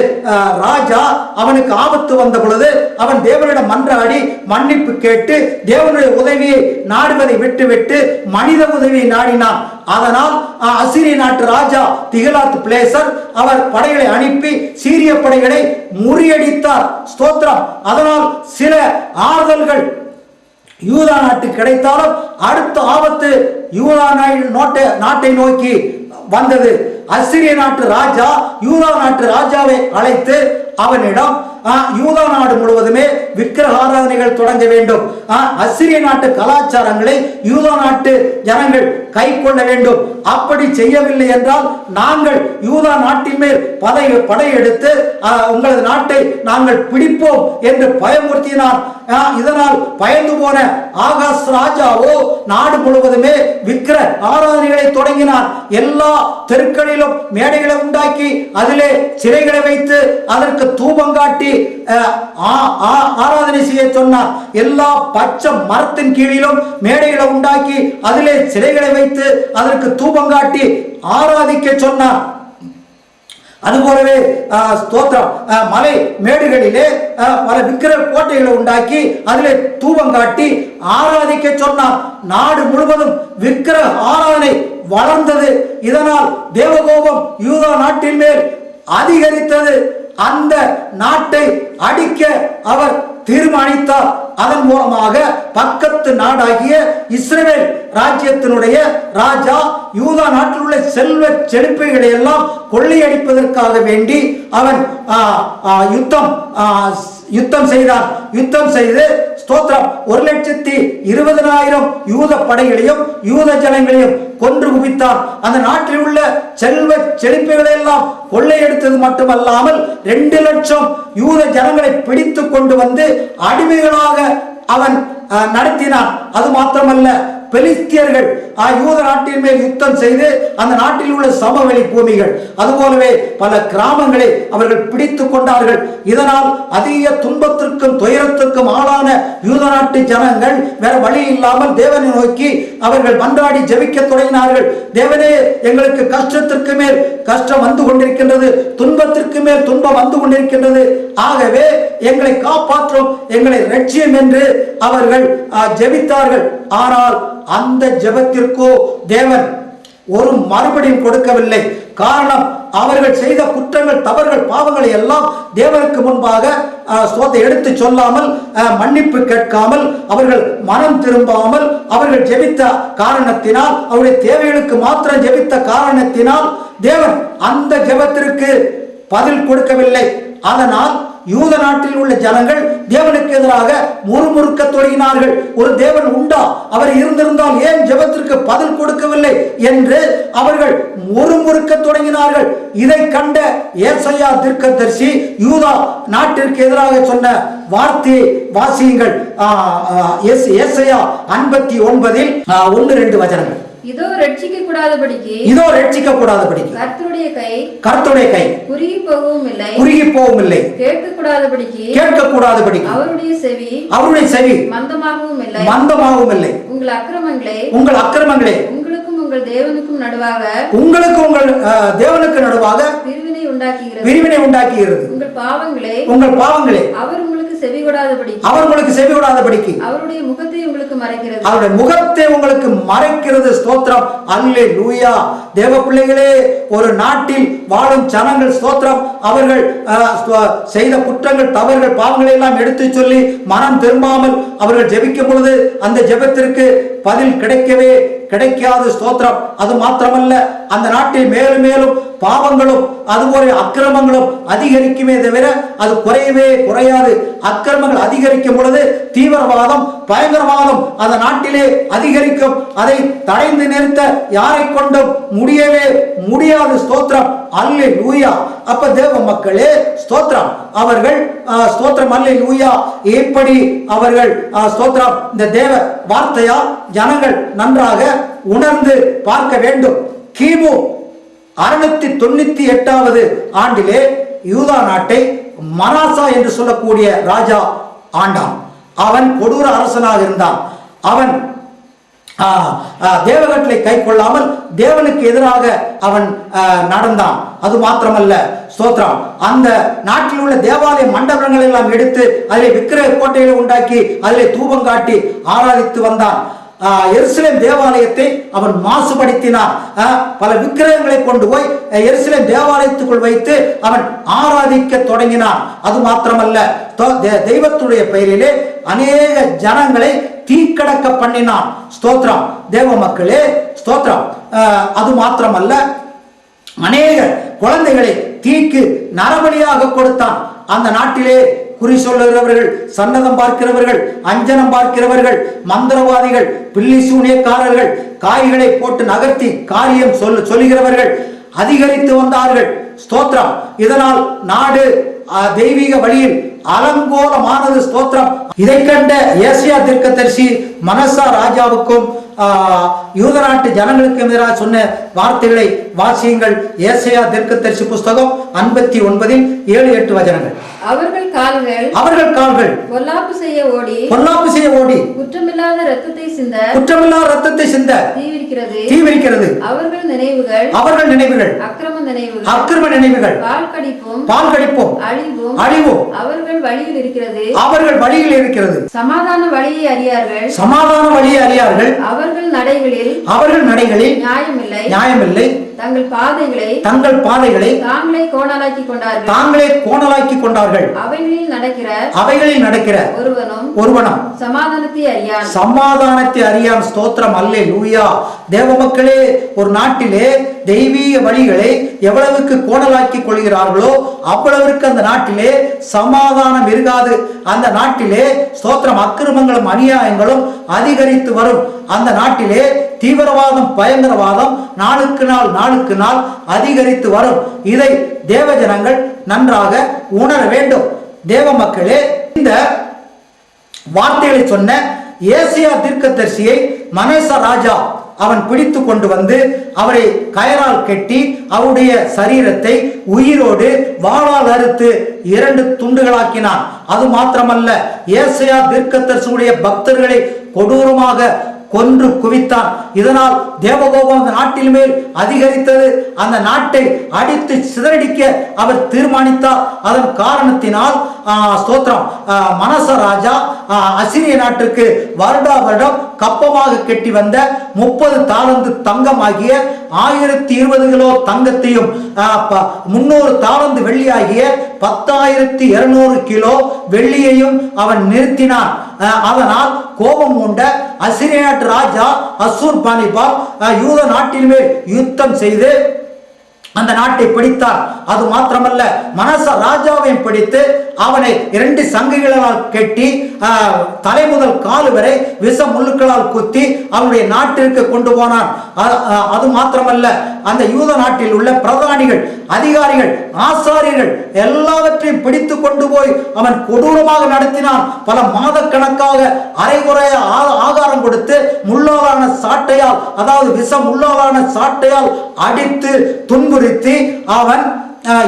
ராஜா அவனுக்கு ஆபத்து வந்த பொழுது அவன் தேவனிடம் மன்றாடி மன்னிப்பு கேட்டு தேவனுடைய உதவியை நாடுவதை விட்டுவிட்டு மனித உதவியை நாடினான். அதனால் அசீரிய நாட்டு ராஜா திகிலாத் பிளேசர் அவர் படைகளை அனுப்பி சீரிய படைகளை முறியடித்தார். ஸ்தோத்திரம். அதனால் சில ஆறுதல்கள் யூதா நாட்டுக்கு கிடைத்தாலும் அடுத்த ஆபத்து யூதா நாட்டை நோக்கி வந்தது. அசீரிய நாட்டு ராஜா யூதா நாட்டு ராஜாவை அழைத்து அவனிடம் யூதா நாடு முழுவதுமே விக்கிரக ஆராதனைகள் தொடங்க வேண்டும். அசிரிய நாட்டு கலாச்சாரங்களை யூதா நாட்டு ஜனங்கள் கை கொள்ள வேண்டும். அப்படி செய்யவில்லை என்றால் நாங்கள் யூதா நாட்டின் மேல் படையெடுத்து உங்களது நாட்டை நாங்கள் பிடிப்போம் என்று பயமுறுத்தினார். இதனால் பயந்து போன ஆகாஷ் ராஜாவோ நாடு முழுவதுமே விக்கிர ஆராதனைகளை தொடங்கினார். எல்லா தெருக்களிலும் மேடைகளை உண்டாக்கி அதிலே சிலைகளை வைத்து அதற்கு தூபம் காட்டி ஆராதனை செய்ய சொன்னார். எல்லா பச்சை மரத்தின் கீழிலும் மேடைகளை உண்டாக்கி அதிலே சிலைகளை வைத்து அதற்கு தூபம் காட்டி ஆராதிக்க சொன்னார். அதுபோலவே ஸ்தோத்திரம் மலை மேடுகளிலே பல விக்கிரக கோட்டைகளை உண்டாக்கி அதிலே தூபம் காட்டி ஆராதிக்க சொன்னார். நாடு முழுவதும் விக்கிரக ஆராதனை வளர்ந்தது. இதனால் தேவகோபம் யூதா நாட்டின் மேல் அதிகரித்தது. அந்த நாட்டை அடிக்க அவர் தீர்மானித்தார். அதன் மூலமாக பக்கத்து நாடாகிய இஸ்ரவேல் ராஜ்யத்தினுடைய ராஜா யூதா நாட்டில் உள்ள செல்வ செழிப்புகளை எல்லாம் கொள்ளையடிப்பதற்காக வேண்டி அவன் யுத்தம் செய்தார். யுத்தம் செய்து ஸ்தோத்திரம் 1,20,000 யூத படைகளையும் யூத ஜனங்களையும் கொன்று குவித்தார். அந்த நாட்டில் உள்ள செல்வ செழிப்புகளை எல்லாம் கொள்ளையடித்தது மட்டுமல்லாமல் 2 லட்சம் யூத ஜனங்களை பிடித்து கொண்டு வந்து அடிமைகளாக அவன் நடத்தினான். அது மாத்திரமல்ல, பெலிஸ்தியர்கள் யூத நாட்டின் மேல் யுத்தம் செய்து அந்த நாட்டில் உள்ள சமவெளி பூமிகள் அதுபோலவே பல கிராமங்களை அவர்கள் பிடித்துக் கொண்டார்கள். இதனால் அதிக துன்பத்திற்கும் துயரத்திற்கும் ஆளான யூத நாட்டு ஜனங்கள் வேற வழி இல்லாமல் தேவனை நோக்கி அவர்கள் மன்றாடி ஜெபிக்க தொடங்கினார்கள். தேவனே, எங்களுக்கு கஷ்டத்திற்கு மேல் கஷ்டம் வந்து கொண்டிருக்கின்றது, துன்பத்திற்கு மேல் துன்பம் வந்து கொண்டிருக்கின்றது, ஆகவே எங்களை காப்பாற்றும், எங்களை ரட்சியும் என்று அவர்கள் ஜெபித்தார்கள். ஆனால் அந்த ஜெபத்திற்கோ தேவன் ஒரு மறுபடியும் கொடுக்கவில்லை. காரணம், அவர்கள் செய்த குற்றங்கள், தவறுகள், பாவங்களை எல்லாம் தேவனுக்கு முன்பாக எடுத்து சொல்லாமல், மன்னிப்பு கேட்காமல், அவர்கள் மனம் திரும்பாமல் அவர்கள் ஜெபித்த காரணத்தினால், அவருடைய தேவைகளுக்கு மாத்திரம் ஜெபித்த காரணத்தினால் தேவன் அந்த ஜெபத்திற்கு பதில் கொடுக்கவில்லை. அதனால் யூத நாட்டில் உள்ள ஜனங்கள் தேவனுக்கு எதிராக முறுமுறுக்க தொடங்கினார்கள். ஒரு தேவன் உண்டா? அவர் இருந்திருந்தால் ஏன் ஜெபத்திற்கு பதில் கொடுக்கவில்லை என்று அவர்கள் முறுமுறுக்க தொடங்கினார்கள். இதை கண்ட ஏசாயா தீர்க்கதரிசி யூதா நாட்டிற்கு எதிராக சொன்ன வார்த்தையை வாசியுங்கள். ஏசாயா 59 1-2 வசனங்கள். இதோ ரட்சிக்க கூடாதபடிக்கு கர்த்தருடைய கை குறுகி போகவும் இல்லை, கேட்க கூடாதபடிக்கு அவருடைய செவி மந்தமாகவும் இல்லை. உங்கள் அக்கிரமங்களே உங்களுக்கும் உங்கள் தேவனுக்கும் நடுவாக பிரிவினை உண்டாக்குகிறது. உங்கள் பாவங்களே அவர் உங்களுக்கு செவி கொடாதபடிக்கு அவருடைய முகத்தை உங்களுக்கு மறைக்கிறது. ஸ்தோத்திரம், அல்லேலூயா. தேவ பிள்ளைகளே, ஒரு நாட்டில் வாழும் ஜனங்கள் ஸ்தோத்திரம், அவர்கள் செய்த குற்றங்கள், தவறுகள், பாவங்களை எல்லாம் எடுத்து சொல்லி மனம் திரும்பாமல் அவர்கள் ஜெபிக்கும் பொழுது அந்த ஜெபத்திற்கு பதில் கிடைக்காது. ஸ்தோத்திரம். அது மாத்திரமல்ல, அந்த நாட்டில் மேலும் மேலும் பாவங்களும் அதுபோல அக்கிரமங்களும் அதிகரிக்குமே தவிர அது குறையவே குறையாது. அக்கிரமங்கள் அதிகரிக்கும் பொழுது தீவிரவாதம், பயங்கரவாதம் அந்த நாட்டிலே அதிகரிக்கும். அதை தடைந்து நிறுத்த யாரை கொண்டும் முடியவே முடியாது. ஸ்தோத்திரம், அல்லேலூயா. அப்ப தேவ மக்களே, ஸ்தோத்திரம், அவர்கள் ஸ்தோத்திரம், அல்லேலூயா. இப்படி அவர்கள் ஸ்தோத்திரம் இந்த தேவ வார்த்தையால் ஜனங்கள் நன்றாக உணர்ந்து பார்க்க வேண்டும். கிமு 698 ஆண்டிலே யூதா நாட்டை மனாசா என்று சொல்லக்கூடிய ராஜா ஆண்டான். அவன் கொடூர அரசனாக இருந்தான். அவன் தேவகட்டளை கை கொள்ளாமல் தேவனுக்கு எதிராக அவன் நடந்தான். அது மாத்திரமல்ல, ஸ்தோத்திரம், அந்த நாட்டில் உள்ள தேவாலய மண்டபங்கள் எல்லாம் எடுத்து அதிலே விக்கிரக கோட்டைகளை உண்டாக்கி அதிலே தூபம் காட்டி ஆராதித்து வந்தான். எருசலேம் தேவாலயத்தை அவன் மாசுபடுத்தினான். பல விக்கிரகங்களை கொண்டு போய் எருசலேம் தேவாலயத்துக்குள் வைத்து அவன் ஆராதிக்க தொடங்கினான். அது மாத்திரமல்ல, தெய்வத்துடைய பெயரிலே அநேக ஜனங்களை தீக்கடக்க பண்ணினான். ஸ்தோத்திரம், தேவ மக்களே, ஸ்தோத்திரம். அது மாத்திரமல்ல, அநேக குழந்தைகளை தீக்கு நரபலியாக கொடுத்தான். அந்த நாட்டிலே குறி சொல்லுகிறவர்கள், சன்னதம் பார்க்கிறவர்கள், அஞ்சனம் பார்க்கிறவர்கள், மந்திரவாதிகள், பில்லி சூனியக்காரர்கள், காய்களை போட்டு நகர்த்தி காரியம் சொல்லுகிறவர்கள் அதிகரித்து வந்தார்கள். ஸ்தோத்திரம். இதனால் நாடு தெய்வீக வழியில் அலங்கோலமானது. ஸ்தோத்திரம். இதை கண்ட ஏசியா தீர்க்கதரிசி மனசா ராஜாவுக்கும் யூத நாட்டு ஜனங்களுக்கு எதிராக சொன்ன வார்த்தைகளை வாசியுங்கள். ஏசாயா தீர்க்கதரிசி புஸ்தகம் 59 7 8 வசனங்கள். அவர்கள் கால்கள் பொல்லாப்பு செய்ய ஓடி குற்றமில்லாத இரத்தத்தை சிந்த தீவிரிக்கிறது. அவர்கள் நினைவுகள் அக்கிரம நினைவுகள் பால் கடிப்பும் அழிவும் அவர்கள் வழியில் இருக்கிறது. சமாதான வழியை அறியார்கள். அவர்கள் நடைகளில் நியாயமில்லை. தங்கள் பாதைகளை தாங்களே கோணலாக்கி கொண்டார்கள். அவைகளில் நடக்கிற ஒருவனும் சமாதானத்தை அறியான். ஸ்தோத்திரம். அல்லேலூயா. தேவ மக்களே, ஒரு நாட்டிலே தெய்வீக வழிகளை எவ்வளவுக்கு கோணலாக்கி கொள்கிறார்களோ அவ்வளவிற்கு அந்த நாட்டிலே சமாதானம் இருக்காது. அந்த நாட்டிலே ஸ்தோத்திரம் அக்கிரமங்களும் அநியாயங்களும் அதிகரித்து வரும். அந்த நாட்டிலே தீவிரவாதம், பயங்கரவாதம் நாளுக்கு நாள் அதிகரித்து வரும். இதை தேவ ஜனங்கள் நன்றாக உணர வேண்டும். தேவ மக்களே, இந்த வார்த்தைகளை சொன்ன ஏசியா தீர்க்கதரிசியை மனேசா ராஜா அவன் பிடித்து கொண்டு வந்து அவரை கயரால் கட்டி அவருடைய சரீரத்தை உயிரோடு வாளால் அறுத்து 2 துண்டுகளாக்கினான். அது மாத்திரமல்ல, ஏசாயா தீர்க்கதரிசியுடைய பக்தர்களை கொடூரமாக கொன்று குவித்தான். இதனால் தேவகோபம் அந்த நாட்டின் மேல் அதிகரித்தது. அந்த நாட்டை அடித்து சிதறடிக்க அவர் தீர்மானித்தார். அதன் காரணத்தினால் ஸ்தோத்திரம் மனச ராஜா அசிரிய நாட்டுக்கு வருடம் கப்பமாக கட்டி வந்த 30 தாலந்து தங்கமாகிய 1020 கிலோ தங்கத்தையும் 300 தாலந்து வெள்ளியாகிய 10,200 கிலோ வெள்ளியையும் அவன் நிறுத்தினான். அதனால் கோபம் கொண்ட அசிரிய நாட்டு ராஜா அசூர் பானிபால் யூத நாட்டின் மேல் யுத்தம் செய்து அந்த நாட்டை பிடித்தார். அது மாத்திரமல்ல, மனச ராஜாவையும் பிடித்து அவனை 2 சங்குகளால் கட்டி தலை முதல் கால் வரை விஷ முள்ளுக்களால் குத்தி அவனுடைய நாட்டிற்கு கொண்டு போனான். அது மாத்திரமல்ல, அந்த யூத நாட்டில் உள்ள பிரதானிகள், அதிகாரிகள், ஆசாரியர்கள் எல்லாவற்றையும் பிடித்து கொண்டு போய் அவன் கொடூரமாக நடத்தினான். பல மாத கணக்காக அரைகுறைய ஆகாரம் கொடுத்து முள்ளாலான சாட்டையால், அதாவது விஷ முள்ளாலான சாட்டையால் அடித்து துன்புறுத்தி அவன்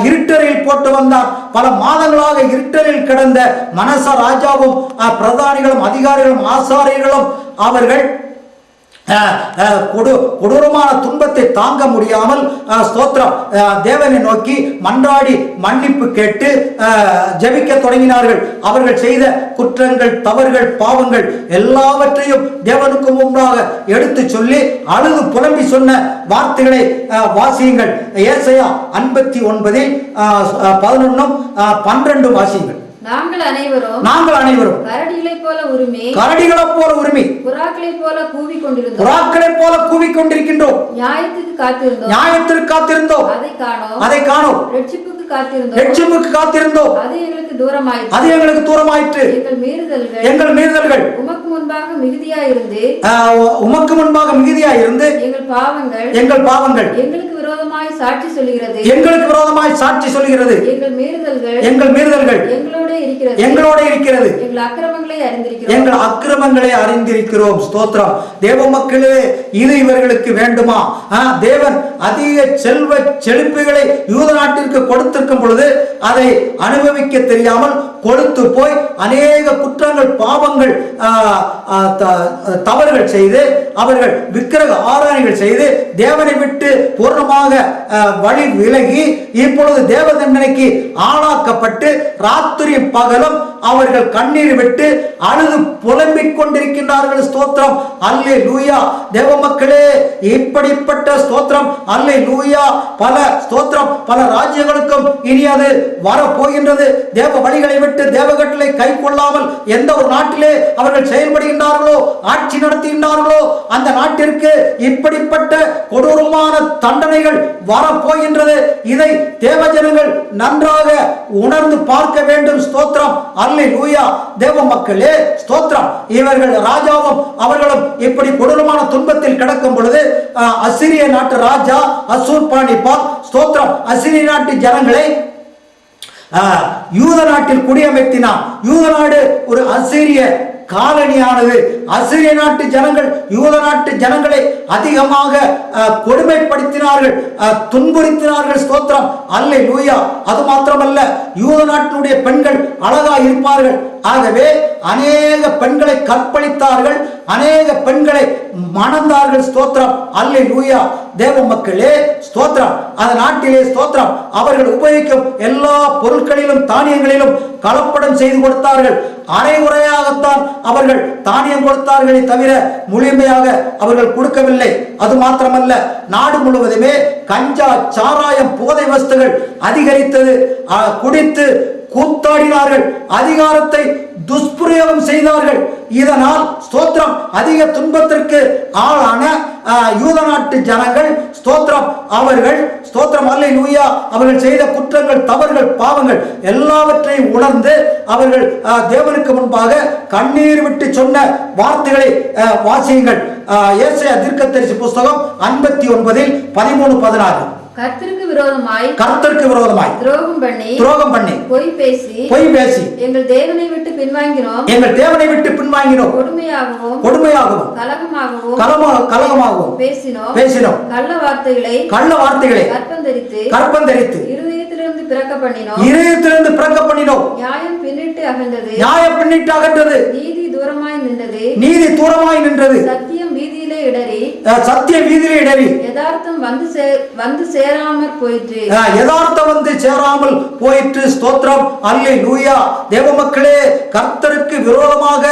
இருட்டறையில் போட்டு வந்தார். பல மாதங்களாக இருட்டறையில் கிடந்த மனச ராஜாவும் பிரதானிகளும் அதிகாரிகளும் ஆசாரியர்களும் அவர்கள் கொடூரமான துன்பத்தை தாங்க முடியாமல் ஸ்தோத்திரம் தேவனை நோக்கி மன்றாடி மன்னிப்பு கேட்டு ஜெபிக்க தொடங்கினார்கள். அவர்கள் செய்த குற்றங்கள், தவறுகள், பாவங்கள் எல்லாவற்றையும் தேவனுக்கு முன்பாக எடுத்து சொல்லி அழுது புலம்பி சொன்ன வார்த்தைகளை வாசியுங்கள். ஏசாயா 59 11 12 வாசியுங்கள். நாங்கள் அனைவரும் கரடிகளைப் போல உரிமை புறாக்களைப் போல கூவிக்கொண்டிருக்கின்றோம். நியாயத்திற்கு காத்திருந்தோம். அதை காணோம். ரட்சிப்புக்கு காத்திருந்தோம். அது எங்களுக்கு தூரமாயிற்று. எங்கள் மீறுதல்கள் உமக்கு முன்பாக மிகுதியாயிருந்து எங்கள் பாவங்கள் எங்களுக்கு விரோதமாய் சாட்சி சொல்கிறது. எங்கள் மீறுதல்கள் எங்களோட இருக்கிறது. எங்கள் அக்கிரமங்களை அறிந்திருக்கிறோம். ஸ்தோத்திரம். தேவ மக்களே, இது இவர்களுக்கு வேண்டுமா? தேவன் அதிக செல்வ செழிப்புகளை யூத நாட்டிற்கு கொடுத்திருக்கும் பொழுது அதை அனுபவிக்க தெரியாமல் கொடுத்து போய் அநேக குற்றங்கள், பாவங்கள், தவறுகள் செய்து அவர்கள் விக்கிரக ஆராதனைகள் செய்து தேவனை விட்டு பூர்ணமாக வழி விலகி இப்பொழுது தேவ தண்டனைக்கு ஆளாக்கப்பட்டு ராத்திரி பகலும் அவர்கள் கண்ணீர் விட்டு அழுது புலம்பிக் கொண்டிருக்கின்றார்கள். ஸ்தோத்திரம். அல்லேலூயா. தேவ மக்களே, இப்படிப்பட்ட ஸ்தோத்திரம் அல்லேலூயா பல ஸ்தோத்திரம் பல ராஜ்யங்களுக்கும் இனி அது வரப்போகின்றது. தேவ வழிகளை விட்டு, தேவ கட்டளை வார்த்தைகளை கை கொள்ளாமல் எந்த ஒரு நாட்டிலே அவர்கள் செயல்படுகின்றார்களோ, ஆட்சி நடத்துகின்றார்களோ, அந்த நாட்டிற்கு இப்படிப்பட்ட கொடூரமான தண்டனைகள் வரப்போகின்றது. இதை தேவஜனங்கள் நன்றாக உணர்ந்து பார்க்க வேண்டும். ஸ்தோத்திரம், அல்லேலூயா. தேவ மக்களே ஸ்தோத்திரம். இவர்கள் ராஜாவும் அவர்களும் இப்படி கொடூரமான துன்பத்தில் கிடக்கும் பொழுது அசிரிய நாட்டு ராஜா அசூர்பானிபால் ஸ்தோத்திரம் அசிரிய நாட்டு ஜனங்களை யூத நாட்டில் குடியமர்த்தினான். யூத நாடு ஒரு அசிரிய காலனியானது. அசிரிய நாட்டு ஜனங்கள் யூத நாட்டு ஜனங்களை அதிகமாக கொடுமைப்படுத்தினார்கள், துன்புறுத்தினார்கள். ஸ்தோத்திரம், அல்லேலூயா. அது மாத்திரமல்ல, யூத நாட்டினுடைய பெண்கள் அழகா இருப்பார்கள். ஆகவே அநேக பெண்களை கற்பழித்தார்கள், அநேக பெண்களை மணந்தார்கள். ஸ்தோத்திரம், அல்லேலூயா. தேவ மக்களே ஸ்தோத்திரம். அந்த நாட்டிலே ஸ்தோத்திரம் அவர்கள் உபயோகிக்கும் எல்லா பொருட்களிலும் தானியங்களிலும் கலப்படம் செய்து கொடுத்தார்கள். அரைகுறையாகத்தான் அவர்கள் தானியம் கொடுத்தார்களே தவிர முழுமையாக அவர்கள் கொடுக்கவில்லை. அது மாத்திரமல்ல, நாடு முழுவதுமே கஞ்சா, சாராயம், போதை வஸ்துகள் அதிகரித்தது. குடித்து கூத்தாடினார்கள், அதிகாரத்தை துஷ்பிரயோகம் செய்தார்கள். இதனால் ஸ்தோத்திரம் அதிக துன்பத்திற்கு ஆளான யூத நாட்டு ஜனங்கள் ஸ்தோத்திரம் அவர்கள் ஸ்தோத்திரம் அல்லேலூயா அவர்கள் செய்த குற்றங்கள், தவறுகள், பாவங்கள் எல்லாவற்றையும் உணர்ந்து அவர்கள் தேவனுக்கு முன்பாக கண்ணீர் விட்டு சொன்ன வார்த்தைகளை வாசியுங்கள். ஏசாயா தீர்க்கதரிசி புஸ்தகம் 59:13-14. கர்த்தருக்கு விரோதமாய் துரோகம் பண்ணி பொய் பேசி எங்கள் தேவனை விட்டு பின்வாங்கினோம் கொடுமையாகவும் கலகமாகவும் பேசினோம் கள்ள வார்த்தைகளை கற்பந்தரித்து இருதயத்திலிருந்து பிறக்க பண்ணினோம் நியாயம் பின்னிட்டு அகன்றது நீதி தூரமாய் நின்றது சத்தியம் வீதியிலே இடறி யதார்த்தம் வந்து சேராமல் போயிற்று. ஸ்தோத்திரம், அல்லேலூயா. தேவ மக்களே, கர்த்தருக்கு விரோதமாக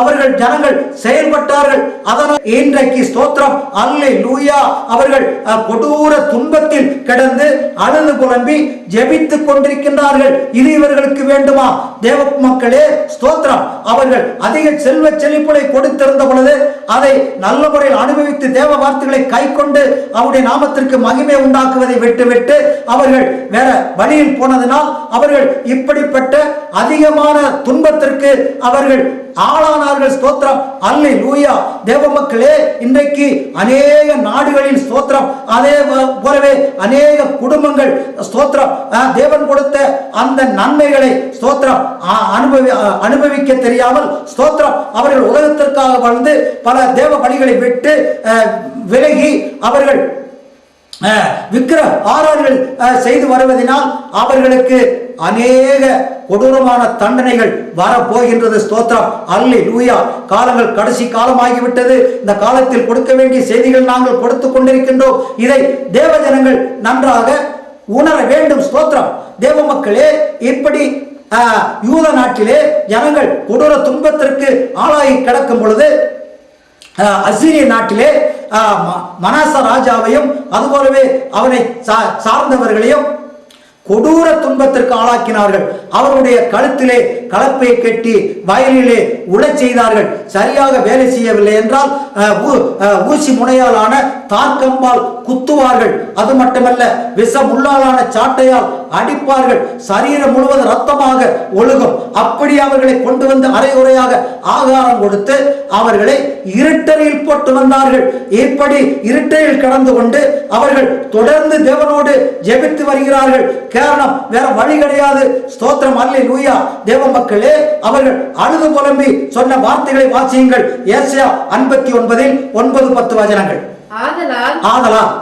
அவர்கள் ஜனங்கள் செயல்பட்டார்கள். அதனால் இன்றைக்கு ஸ்தோத்திரம் அல்லேலூயா அவர்கள் கொடூர துன்பத்தில் கிடந்து அழுது புலம்பி ஜெபித்துக் கொண்டிருக்கின்றார்கள். இது இவர்களுக்கு வேண்டுமா? தேவ மக்களே ஸ்தோத்திரம் அவர்கள் அதிக செல்வ செழிப்புகளை கொடுத்திருந்த பொழுது அதை நல்ல முறையில் அனுபவித்து தேவ வார்த்தைகளை கை கொண்டு அவருடைய நாமத்திற்கு மகிமை உண்டாக்குவதை விட்டுவிட்டு அவர்கள் வேற வழியில் போனதனால் அவர்கள் இப்படிப்பட்ட அதிகமான துன்பத்திற்கு அவர்கள் ஆளானார்கள். ஸ்தோத்திரம், அல்லேலூயா. தேவ மக்களே, இன்றைக்கு அநேக நாடுகளில் ஸ்தோத்திரம் அதே போலவே அநேக குடும்பங்கள் ஸ்தோத்திரம் தேவன் கொடுத்த அந்த நன்மைகளை ஸ்தோத்திரம் அனுபவிக்க தெரியாமல் ஸ்தோத்திரம் அவர்கள் உலகத்திற்காக வாழ்ந்து பல தேவ வழிகளை விட்டு விலகி அவர்கள் விக்கிர ஆராதனைகள் செய்து வருவதனால் அவர்களுக்கு அநேக கொடூரமான தண்டனைகள் வரப்போகின்றது. ஸ்தோத்திரம், அல்லேலூயா. காலங்கள் கடைசி காலமாகிவிட்டது. இந்த காலத்தில் கொடுக்க வேண்டிய செய்திகள் நாங்கள் கொடுத்து கொண்டிருக்கின்றோம். இதை தேவ ஜனங்கள் நன்றாக உணர வேண்டும். ஸ்தோத்திரம், தேவ மக்களே, இப்படி யூத நாட்டிலே ஜனங்கள் கொடூர துன்பத்திற்கு ஆளாகி கிடக்கும் பொழுது அசீரிய நாட்டிலே மனாச ராஜாவையும் அதுபோலவே அவனை சார்ந்தவர்களையும் கொடூர துன்பத்திற்கு ஆளாக்கினார்கள். அவருடைய கழுத்திலே கலப்பையை கட்டி வயலிலே உழச் செய்தார்கள். சரியாக வேலை செய்யவில்லை என்றால் ஊசி முனையாலான தார்க்கம்பால் குத்துவார்கள். அது மட்டுமல்ல, விஷ முள்ளாலான சாட்டையால் அடிப்பார்கள். சரீரம் முழுவதும் ரத்தமாக ஒழுகும். அப்படி அவர்களை கொண்டு வந்து அரைகுறையாக ஆகாரம் கொடுத்து அவர்களை இருட்டறையில் போட்டு வந்தார்கள். இப்படி இருட்டையில் கடந்து கொண்டு அவர்கள் தொடர்ந்து தேவனோடு ஜெபித்து வருகிறார்கள். காரணம் வேற வழி கிடையாது. ஸ்தோத்திரம், அல்லேலூயா. தேவ மக்களே, அவர்கள் அழுது புலம்பி சொன்ன வார்த்தைகளை வாசியுங்கள். ஏசாயா 59:9-10 வசனங்கள். ஆதலால்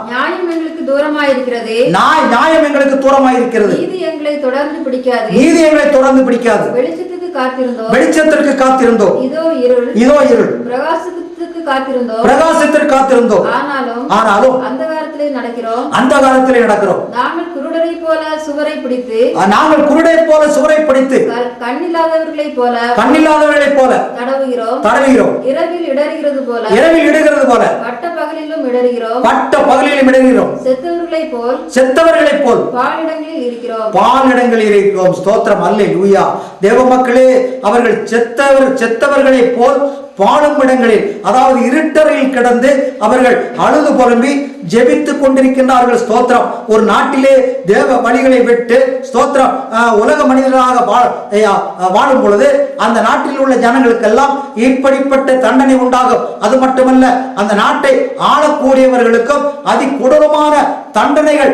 நியாயம் எங்களுக்கு தூரமாயிருக்கிறது, நியாயம் எங்களுக்கு தூரமாயிருக்கிறது, நீதி எங்களை தொடர்ந்து பிடிக்காது, வெளிச்சத்திற்கு காத்திருந்தோம், இதோ இருள், பிரகாசத்திற்கு காத்திருந்தோம், ஆனாலும் அந்தகாரத்தில் காலத்திலே நடக்கிறோம். நாங்கள் குருடரை போல சுவரை பிடித்து கண்ணில்லாதவர்களைப் போல தடவுகிறோம். இரவில் இடறுகிறது போல பட்ட பகலிலும் இடறுகிறோம். செத்தவர்களைப் போல் பாலிடங்களில் இருக்கிறோம். ஸ்தோத்திரம், அல்லேலூயா. தேவ மக்களே, அவர்கள் செத்தவர்களைப் போல் வாழும் இடங்களில், அதாவது இருட்டறையில் கிடந்து அவர்கள் அழுது புலம்பி ஜெபித்துக் கொண்டிருக்கின்றார்கள். ஸ்தோத்திரம். ஒரு நாட்டிலே தேவ வழிகளை விட்டு ஸ்தோத்திரம் உலக மனிதர்களாக வாழும் பொழுது அந்த நாட்டில் உள்ள ஜனங்களுக்கெல்லாம் இப்படிப்பட்ட தண்டனை உண்டாகும். அது மட்டுமல்ல, அந்த நாட்டை ஆளக்கூடியவர்களுக்கும் அதி கொடூரமான தண்டனைகள்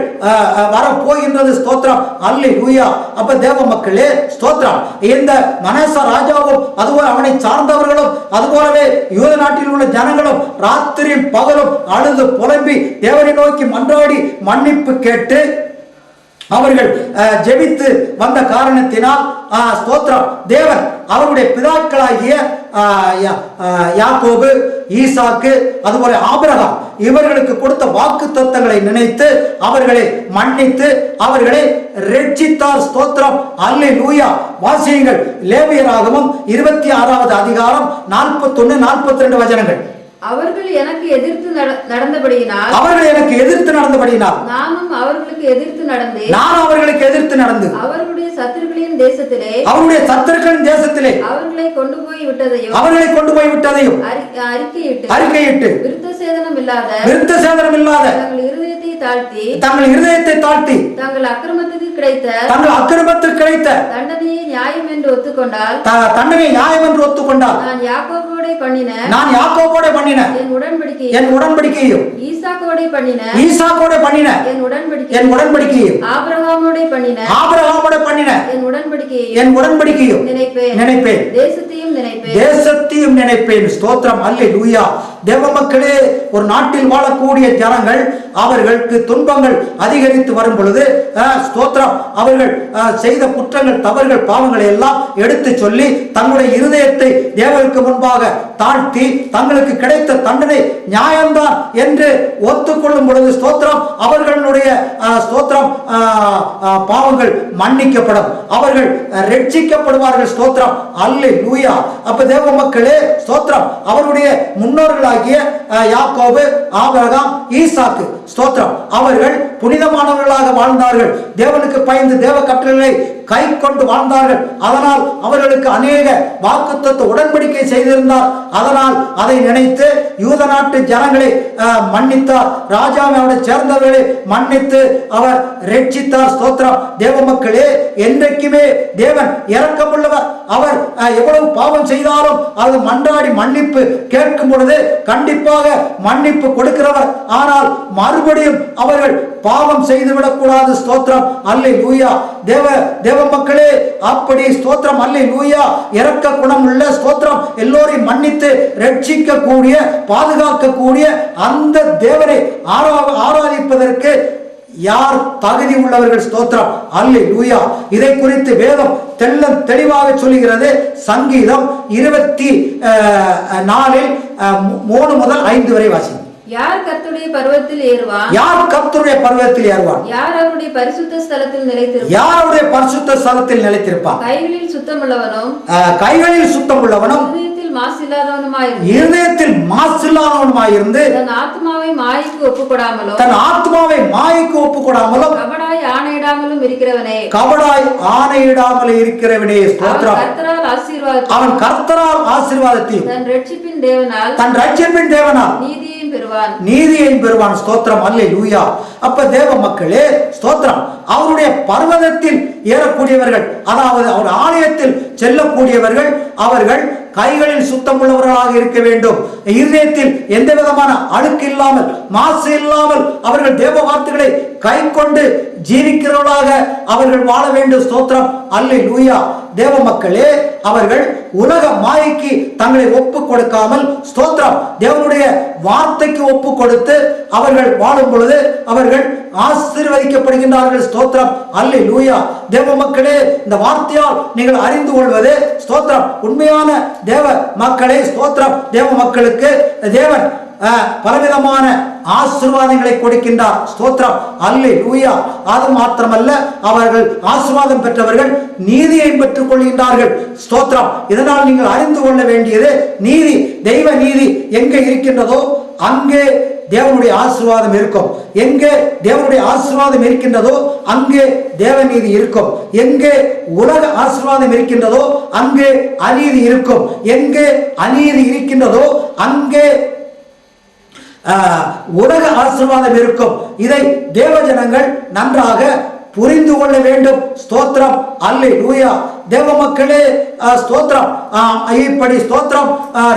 வரப்போகின்றது. ஸ்தோத்திரம், அல்லேலூயா. அப்ப தேவ மக்களே, ஸ்தோத்திரம், இந்த மனச ராஜாவும் அதுபோல அவனை சார்ந்தவர்களும் அதுபோலவே யூத நாட்டில் உள்ள ஜனங்களும் ராத்திரியும் பகலும் அழுது புலம்பி தேவனை நோக்கி மன்றாடி மன்னிப்பு கேட்டு அவர்கள் ஜெபித்து வந்த காரணத்தினால் ஸ்தோத்திரம், தேவன் அவருடைய பிதாக்களாகிய யாக்கோபு, ஈசாக்கு, அதுபோல ஆபிரகாம் இவர்களுக்கு கொடுத்த வாக்கு தத்தங்களை நினைத்து அவர்களை மன்னித்து அவர்களை ரட்சித்தார். ஸ்தோத்திரம், அல்லேலூயா. வாசியுங்கள், லேவியராகமம் 26வது அதிகாரம் 41, 42 வசனங்கள். அவர்கள் எனக்கு எதிர்த்து நடந்தபடியினால் நானும் அவர்களுக்கு எதிர்த்து நடந்து அவர்களுடைய சத்துருக்களின் தேசத்திலே அவர்களை கொண்டு போய் விட்டதையும் அறிக்கையிட்டு விருத்த சேதனம் இல்லாத தங்கள் இருதயத்தை தாழ்த்தி தங்கள் அக்கிரமத்துக்கு கிடைத்த தண்டனையை நியாயம் என்று ஒத்துக்கொண்டால் நான் யாக்கோபோடே பண்ணின என் உடன்படிக்கையும் ஈசாக்கோடே பண்ணின என் உடன்படிக்கையும் ஆபிரகாமோடே பண்ணின என் உடன்படிக்கையும் நினைப்பேன். தேசத்தையும் நினைப்பேன். ஸ்தோத்திரம், அல்லேலூயா. தேவ மக்களே, ஒரு நாட்டில் வாழக்கூடிய ஜனங்கள் அவர்களுக்கு துன்பங்கள் அதிகரித்து வரும் பொழுது ஸ்தோத்திரம், அவர்கள் செய்த குற்றங்கள், தவறுகள், பாவங்களை எல்லாம் எடுத்து சொல்லி தங்களுடைய இருதயத்தை தேவனுக்கு முன்பாக தாழ்த்தி தங்களுக்கு கிடைத்த தண்டனை நியாயம்தான் என்று ஒத்துக்கொள்ளும் பொழுது ஸ்தோத்திரம், அவர்களுடைய ஸ்தோத்திரம் பாவங்கள் மன்னிக்கப்படும், அவர்கள் ரட்சிக்கப்படுவார்கள். ஸ்தோத்திரம், அல்லேலூயா. அப்ப தேவ மக்களே, ஸ்தோத்திரம், அவருடைய முன்னோர்களாகிய யாக்கோபு, ஆபிரகாம், ஈசாக்கு ஸ்தோத்திரம் அவர்கள் புனிதமானவர்களாக வாழ்ந்தார்கள். தேவனுக்கு பயந்து தேவ கட்டளைகளை கை கொண்டு வாழ்ந்தார்கள். அதனால் அவர்களுக்கு அநேக வாக்குத்தத்த உடன்படிக்கை செய்திருந்தார். அதனால் அதை நினைத்து யூத நாட்டு ஜனங்களை மன்னித்தார். ராஜாவை சேர்ந்தவர்களை மன்னித்து அவர் ரட்சித்தார். ஸ்தோத்திரம், தேவ மக்களே, என்றைக்குமே தேவன் இரக்கமுள்ளவர். அவர் எவ்வளவு பாவம் செய்தாலும் அது மன்றாடி மன்னிப்பு கேட்கும் பொழுது கண்டிப்பாக மன்னிப்பு கொடுக்கிறவர். ஆனால் மறுபடியும் அவர்கள் பாவம் செய்துவிடக் கூடாது. ஸ்தோத்திரம், அல்லேலூயா. தேவ மக்களே, அப்படி ஸ்தோத்திரம், அல்லேலூயா, இரக்க குணம் உள்ள ஸ்தோத்திரம், எல்லோரையும் மன்னித்து ரட்சிக்க கூடிய, பாதுகாக்க கூடிய அந்த தேவனை ஆராதிப்பதற்கு யார் தகுதி உள்ளவர்கள்? ஸ்தோத்திரம், அல்லேலூயா. இதை குறித்து வேதம் தெளிவாக சொல்லுகிறது. சங்கீதம் 24 3 முதல் 5 வரை வாசி. யார் கர்த்தருடைய பர்வதத்தில் ஏறுவான்? யார் அவருடைய பரிசுத்த ஸ்தலத்தில் நிலைத்திருப்பான்? கைகளில் சுத்தமுள்ளவனும் இருதயத்தில் மாசில்லாதவனுமாயிருந்து தன் ஆத்மாவை மாயைக்கு ஒப்புக்கொடாமலும் கபடாய் ஆணையிடாமல் இருக்கிறவனே ஸ்தோத்திரம். அவன் கர்த்தரால் ஆசீர்வாதத்தையும் தன் ரட்சிப்பின் தேவனால் நீதியையும் பெறுவான். ஸ்தோத்திரம், அல்லேலூயா. அப்ப தேவ மக்களே, ஸ்தோத்திரம், அவருடைய பர்வதத்தில் ஏறக்கூடியவர்கள், அதாவது அவர் ஆலயத்தில் செல்லக்கூடியவர்கள், அவர்கள் கைகளில் சுத்தம் உள்ளவர்களாக இருக்க வேண்டும். இருதயத்தில் எந்த விதமான அழுக்கு இல்லாமல், மாசு இல்லாமல் அவர்கள் தேவ வார்த்தைகளை கை கொண்டு ஜீவிக்கிறவர்களாக அவர்கள் வாழ வேண்டும். ஸ்தோத்திரம், அல்லேலூயா. தேவ மக்களே, அவர்கள் உலக மாயைக்கு தங்களை ஒப்பு கொடுக்காமல் ஸ்தோத்திரம் தேவனுடைய வார்த்தைக்கு ஒப்பு கொடுத்து அவர்கள் வாழும் பொழுது அவர்கள் ஆசீர்வதிக்கப்படுகின்றார்கள். ஸ்தோத்திரம், அல்லேலூயா. தேவ மக்களே, இந்த வார்த்தையால் நீங்கள் அறிந்து கொள்வது ஸ்தோத்திரம், உண்மையான தேவ மக்களை ஸ்தோத்திரம், தேவ மக்களுக்கு தேவன் பலவிதமான ஆசீர்வாதங்களை கொடுக்கின்றார். ஸ்தோத்திரம், அல்லேலூயா. அது மாத்திரமல்ல, அவர்கள் ஆசீர்வாதம் பெற்றவர்கள் நீதியை பெற்றுக் கொள்கின்றார்கள். ஸ்தோத்திரம். இதனால் நீங்கள் அறிந்து கொள்ள வேண்டியது, நீதி, தெய்வ நீதி எங்கே இருக்கின்றதோ அங்கே தேவனுடைய ஆசீர்வாதம் இருக்கும். எங்கே தேவனுடைய ஆசீர்வாதம் இருக்கின்றதோ அங்கே தேவநீதி இருக்கும். எங்கே உலக ஆசீர்வாதம் இருக்கின்றதோ அங்கே அநீதி இருக்கும். எங்கே அநீதி இருக்கின்றதோ அங்கே உலக ஆசீர்வாதம் இருக்கும். இதை தேவஜனங்கள் நன்றாக புரிந்து கொள்ள வேண்டும். ஸ்தோத்திரம், அல்லேலூயா. தேவ மக்களே, ஸ்தோத்திரம். இப்படி ஸ்தோத்திரம்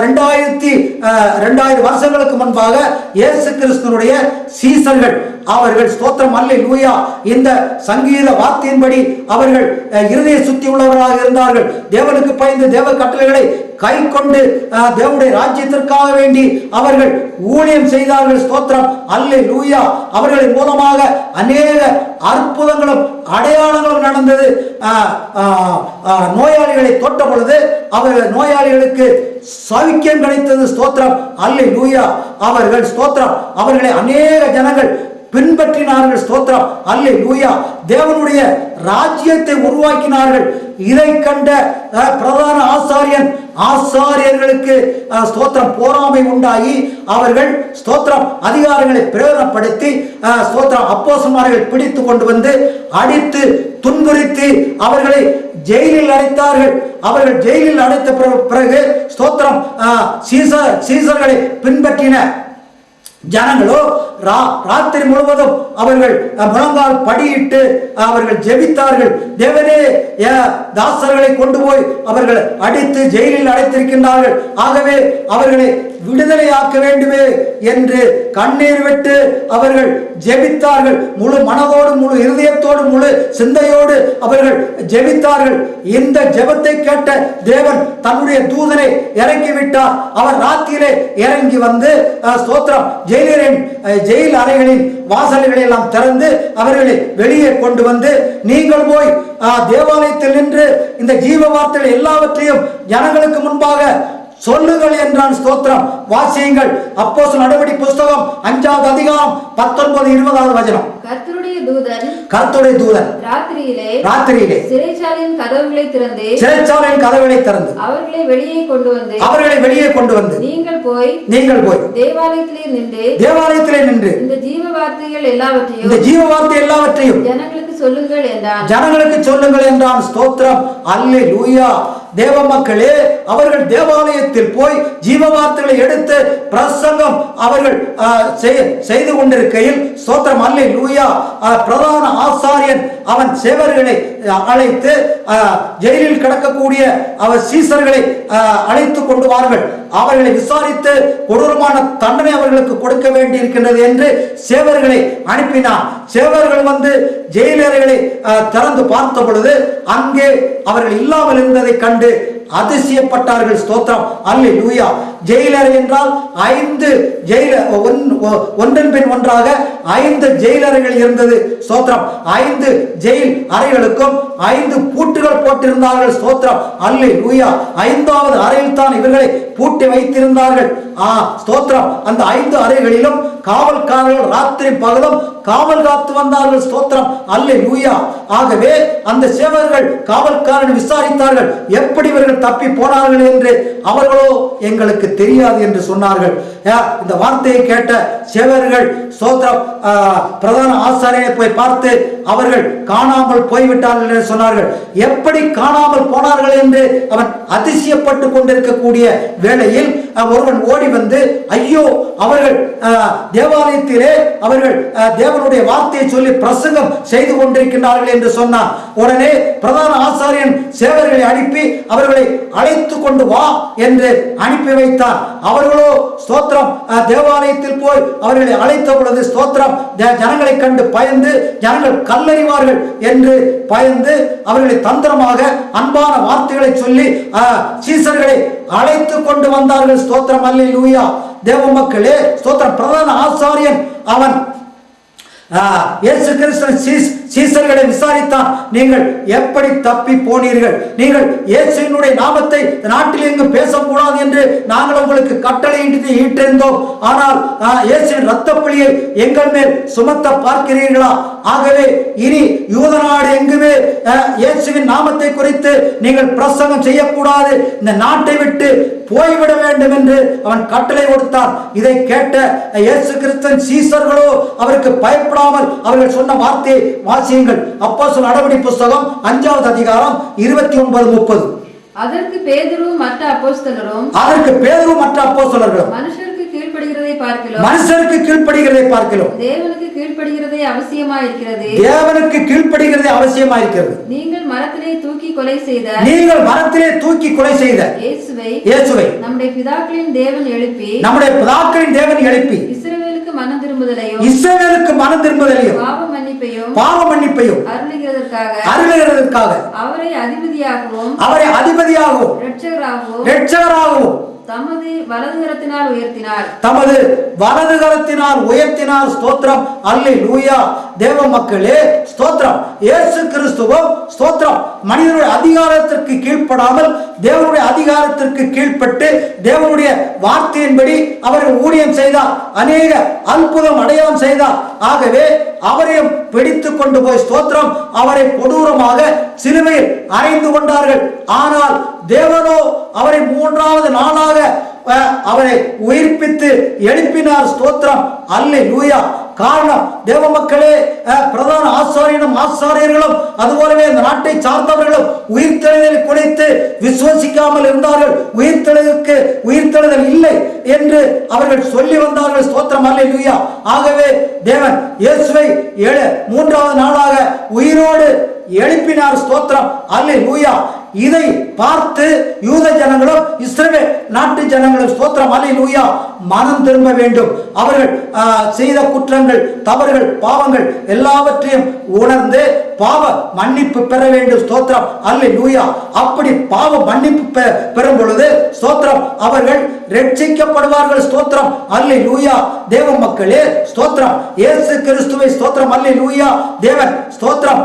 2000 வருஷங்களுக்கு முன்பாக இயேசு கிறிஸ்துனுடைய சீசர்கள் அவர்கள் ஸ்தோத்திரம், அல்லேலூயா, இந்த சங்கீத வார்த்தையின்படி அவர்கள் இருதய சுத்தி உள்ளவர்களாக இருந்தார்கள். தேவனுக்கு பயந்து தேவ கட்டளைகளை கை கொண்டு தேவனுடைய ராஜ்யத்திற்காக வேண்டி அவர்கள் ஊழியம் செய்தார்கள். ஸ்தோத்திரம், அல்லேலூயா. அவர்களின் மூலமாக அநேக அற்புதங்களும் அடையாளங்களும் நடந்தது. நோயாளிகளை தொட்ட பொழுது அவர்கள் நோயாளிகளுக்கு சௌக்கியம் கிடைத்தது. ஸ்தோத்திரம், அல்லேலூயா. அவர்கள் ஸ்தோத்திரம், அவர்களை அநேக ஜனங்கள் பின்பற்றினார்கள். ஸ்தோத்திரம், அல்லேலூயா. தேவனுடைய ராஜ்யத்தை உருவாக்கினார்கள். இதை கண்ட பிரதான ஆசாரியர்களுக்கு ஸ்தோத்திரம் பொறாமை உண்டாகி அவர்கள் ஸ்தோத்திரம் அதிகாரங்களை பிரயோகப்படுத்தி ஸ்தோத்திரம் அப்போஸ்தலர்கள் பிடித்து கொண்டு வந்து அடித்து துன்புறுத்தி அவர்களை ஜெயிலில் அடைத்தார்கள். அவர்கள் ஜெயிலில் அடைத்த பிறகு ஸ்தோத்திரம் சீசர்களை பின்பற்றின ஜனங்களோ ராத்திரி முழுவதும் அவர்கள் முழங்கால் படியிட்டு அவர்கள் ஜெபித்தார்கள். தேவனே, தாசர்களை கொண்டு போய் அவர்கள் அடித்து ஜெயிலில் அடைத்திருக்கின்றார்கள். ஆகவே அவர்களை விடுதலையாக்க வேண்டுமே என்று கண்ணீர் விட்டு அவர்கள் ஜெபித்தார்கள். முழு மனதோடு, முழு இருதயத்தோடு, முழு சிந்தையோடு அவர்கள் ஜெபித்தார்கள். இந்த ஜெபத்தை கேட்ட தேவன் தன்னுடைய தூதனை இறக்கிவிட்டார். அவர் ராத்திரியிலே இறங்கி வந்து ஸ்தோத்திரம் ஜெயில் அறைகளின் வாசல்களை எல்லாம் திறந்து அவர்களை வெளியே கொண்டு வந்து, நீங்கள் போய் தேவாலயத்தில் நின்று இந்த ஜீவ வார்த்தைகள் எல்லாவற்றையும் ஜனங்களுக்கு முன்பாக சொல்லுங்கள் என்றான். ஸ்தோத்திரம், வாசியுங்கள். அப்போஸ்தலர் நடவடிக்கை புஸ்தகம் 5வது அதிகாரம் 19-20 வசனம். கர்த்தருடைய தூதன் ராத்திரியிலே சிறைச்சாலையின் கதவுகளை திறந்து அவர்களை வெளியே கொண்டு வந்து நீங்கள் போய் தேவாலயத்திலே நின்று இந்த ஜீவ வார்த்தைகள் எல்லாவற்றையும் ஜனங்களுக்கு சொல்லுங்கள் என்றான். ஸ்தோத்திரம், அல்லேலூயா. தேவ மக்களே, அவர்கள் தேவாலயத்தில் போய் ஜீவ வார்த்தைகளை எடுத்து பிரசங்கம் அவர்கள் செய்து கொண்டிருக்கையில் ஸ்தோத்திரம், அல்லேலூயா, பிரதான ஆசாரியன் அவன் சேவர்களை அழைத்து ஜெயிலில் கிடக்கக்கூடிய அவர் சீசர்களை அழைத்து கொண்டு வார்கள், அவர்களை விசாரித்து கொடூரமான தண்டனை அவர்களுக்கு கொடுக்க வேண்டி இருக்கின்றது என்று சேவர்களை அனுப்பினார். சேவர்கள் வந்து ஜெயிலறைகளை திறந்து பார்த்த பொழுது அங்கே அவர்கள் இல்லாமல் இருந்ததை கண்டு அதிசயப்பட்டார்கள். ஸ்தோத்திரம், அல்லேலூயா. ஜெயிலறை என்றால் 5 ஒன்றன் பின் ஒன்றாக 5 ஜெயிலறைகள் இருந்தது. ஸ்தோத்திரம், 5 ஜெயில் அறைகளுக்கும் 5 பூட்டுகள் போட்டிருந்தார்கள். ஸ்தோத்திரம், அல்லேலூயா. 5வது அறையில் தான் இவர்களை பூட்டி வைத்திருந்தார்கள். ஸ்தோத்திரம், அந்த 5 அறைகளிலும் காவல்காரர்கள் ராத்திரி பகலும் காவல் காத்து வந்தார்கள். ஸ்தோத்திரம், அல்லேலூயா. ஆகவே அந்த சேவர்கள் காவல்காரனை விசாரித்தார்கள், எப்படி இவர்கள் தப்பி போனார்கள் என்று. அவர்களோ எங்களுக்கு தெரியாது என்று சொன்னார்கள். இந்த வார்த்தையை கேட்ட சேவர்கள் ஸ்தோத்திரம் பிரதான ஆசாரியனை போய் பார்த்து அவர்கள் காணாமல் போய்விட்டார்கள் என்று சொன்னார்கள். எப்படி காணாமல் போனார்கள் என்று அவன் அதிசயப்பட்டு கொண்டிருக்கக்கூடிய வேளையில் ஒருவன் ஓடி வந்து, ஐயோ, அவர்கள் தேவாலயத்திலே அவர்கள் தேவனுடைய வார்த்தையை சொல்லி பிரசங்கம் செய்து கொண்டிருக்கின்றார்கள் என்று சொன்னான். உடனே பிரதான ஆசாரியன் சேவர்களை அனுப்பி அவர்களை அழைத்து கொண்டு வா என்று அனுப்பி வைத்தார். அவர்களோ ஸ்தோத்திரம் தேவாலயத்தில் போய் அவர்களை அழைத்த பொழுது ஸ்தோத்திரம் ஜனங்களை கண்டு பயந்து, ஜனங்கள் கல்லறிவார்கள் என்று பயந்து அவர்களை தந்திரமாக அன்பான வார்த்தைகளை சொல்லி சீசர்களை அழைத்து கொண்டு வந்தார்கள். ஸ்தோத்திரம், அல்லேலூயா. தேவ மக்களே, ஸ்தோத்திரம், பிரதான ஆசாரியன் அவன் இயேசு கிறிஸ்து சீசர்களை விசாரித்தான். நீங்கள் எப்படி தப்பி போனீர்கள்? நீங்கள் இயேசுவினுடைய நாமத்தை வார்த்தை நாட்டில் எங்கும் பேசக்கூடாது என்று நாங்கள் உங்களுக்கு கட்டளையிட்டு ஈட்டிருந்தோம். ஆனால் இயேசுவின் இரத்தப்பழியை எங்கள் மேல் சுமத்த பார்க்கிறீர்களா? ஆகவே இனி யூத நாடு எங்குமே இயேசுவின் நாமத்தை குறித்து நீங்கள் பிரசங்கம் செய்யக்கூடாது, இந்த நாட்டை விட்டு போய்விட வேண்டும் என்று அவன் கட்டளை கொடுத்தான். இதை கேட்ட இயேசு கிறிஸ்துவின் சீசர்களோ அவருக்கு பயப்படாமல் அவர்கள் சொன்ன வார்த்தையை வாசியுங்கள். அப்போஸ்தலர் நடவடிக்கை புஸ்தகம் 5வது அதிகாரம் 29-30. அதற்கு பேதுருவும் மற்ற அப்போஸ்தலர்களும் மனுஷருக்கு கீழ்ப்படுகிறதை பார்க்கிறோம் தேவனுக்கு கீழ்ப்படுகிறதே அவசியமாயிருக்கிறது. நீங்கள் மரத்திலே தூக்கி கொலை செய்த இயேசுவை நம்முடைய பிதாக்களின் தேவன் எழுப்பி இஸ்ரவேலுக்கு மனம் திரும்புதலையும் பாவ மன்னிப்பையும் அருளுகிறதற்காக அவரை அதிபதியாகவும் இரட்சகராகவும் தமது வலது கரத்தினால் உயர்த்தினார். ஸ்தோத்திரம், அல்லேலூயா. தேவ மக்களே ஸ்தோத்திரம். இயேசு கிறிஸ்துவும் ஸ்தோத்திரம் மனிதனுடைய அதிகாரத்திற்கு கீழ்ப்படாமல் தேவனுடைய அதிகாரத்திற்கு கீழ்ப்பட்டு தேவனுடைய வார்த்தையின்படி அவர்கள் ஊழியம் செய்தார், அநேக அற்புதம் அடையாளம் செய்தார். ஆகவே அவரையும் பிடித்து கொண்டு போய் ஸ்தோத்திரம் அவரை கொடூரமாக சிலுவையில் அறைந்து கொண்டார்கள். ஆனால் தேவனோ அவரை 3வது நாளாக அவரை உயிர்ப்பித்து எழுப்பினார். ஸ்தோத்திரம், அல்லேலூயா. காரணம், தேவ மக்களே, பிரதான ஆசாரியர்களும் அதுபோலவே இந்த நாட்டை சார்ந்தவர்களும் உயிர்த்தெழுதலை குறித்து விசுவசிக்காமல் இருந்தார்கள். உயிர்த்தெழுதல் இல்லை என்று அவர்கள் சொல்லி வந்தார்கள். ஸ்தோத்திரம், அல்லேலூயா. ஆகவே தேவன் இயேசுவை 3வது நாளாக உயிரோடு எழுப்பினார். ஸ்தோத்திரம், அல்லேலூயா. இதை பார்த்து யூத ஜனங்களும் இஸ்ரவேல் நாட்டு ஜனங்களும் ஸ்தோத்திரம், அல்லேலூயா, மனம் திரும்ப வேண்டும். அவர்கள் செய்த குற்றங்கள், தவறுகள், பாவங்கள் எல்லாவற்றையும் உணர்ந்து பாவ மன்னிப்பு பெற வேண்டும். ஸ்தோத்திரம், அல்லேலூயா. அப்படி பாவ மன்னிப்பு பெறும் பொழுது ஸ்தோத்திரம் அவர்கள் ரட்சிக்கப்படுவார்கள். ஸ்தோத்திரம், அல்லேலூயா. தேவ மக்களே ஸ்தோத்திரம் இயேசு கிறிஸ்துவை ஸ்தோத்திரம், அல்லேலூயா. தேவன் ஸ்தோத்திரம்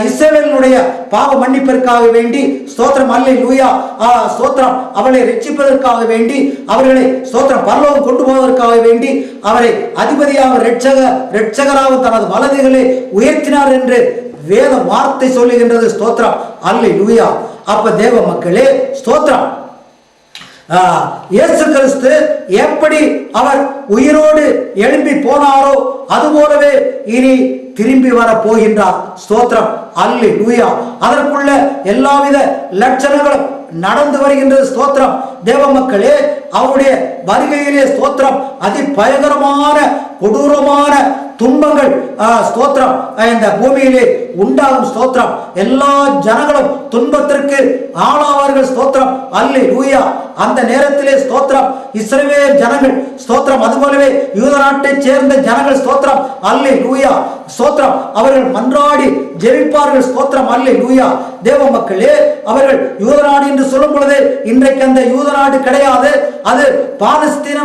இஸ்ரவேலினுடைய பாவ மன்னிப்பிற்காக வேண்டி ஸ்தோத்திரம், அல்லேலூயா, ஸ்தோத்திரம் அவளை ரட்சிப்பதற்காக வேண்டி அவர்களை ஸ்தோத்திரம் பரலோகம் கொண்டு போவதற்காக வேண்டி அவரை அதிபதியாக இரட்சகராக தனது வலதுகளை உயர்த்தினார் என்று வேத வார்த்தை சொல்லுகின்றது. ஸ்தோத்திரம், அல்லேலூயா. அப்ப தேவ மக்களே ஸ்தோத்திரம் இயேசு கிறிஸ்து எப்படி அவர் உயிரோடு எழும்பி போனாரோ அதுபோலவே இனி திரும்பி வர போகின்றார். ஸ்தோத்திரம், அல்லேலூயா. அதற்குள்ள எல்லாவித லட்சணங்களும் நடந்து வருகின்றது. ஸ்தோத்திரம், தேவ மக்களே, அவருடைய வருகையிலே ஸ்தோத்திரம் அதிபயங்கரமான கொடூரமான துன்பங்கள் ஸ்தோத்திரம் இந்த பூமியிலே உண்டாகும். ஸ்தோத்திரம் எல்லா ஜனங்களும் துன்பத்திற்கு ஆளாவார்கள். ஸ்தோத்திரம், அல்லேலூயா. அந்த நேரத்திலே ஸ்தோத்திரம் இஸ்ரவேல் ஜனங்கள் ஸ்தோத்திரம் அதுபோலவே யூத நாட்டைச் சேர்ந்த ஜனங்கள் ஸ்தோத்திரம், அல்லேலூயா, ஸ்தோத்திரம் அவர்கள் மன்றாடி ஜெபிப்பார்கள். ஸ்தோத்திரம், அல்லேலூயா. தேவ மக்களே, அவர்கள் யூத நாடு என்று சொல்லும் பொழுது இன்றைக்கு அந்த யூத நாடு கிடையாது, அது பாலஸ்தீன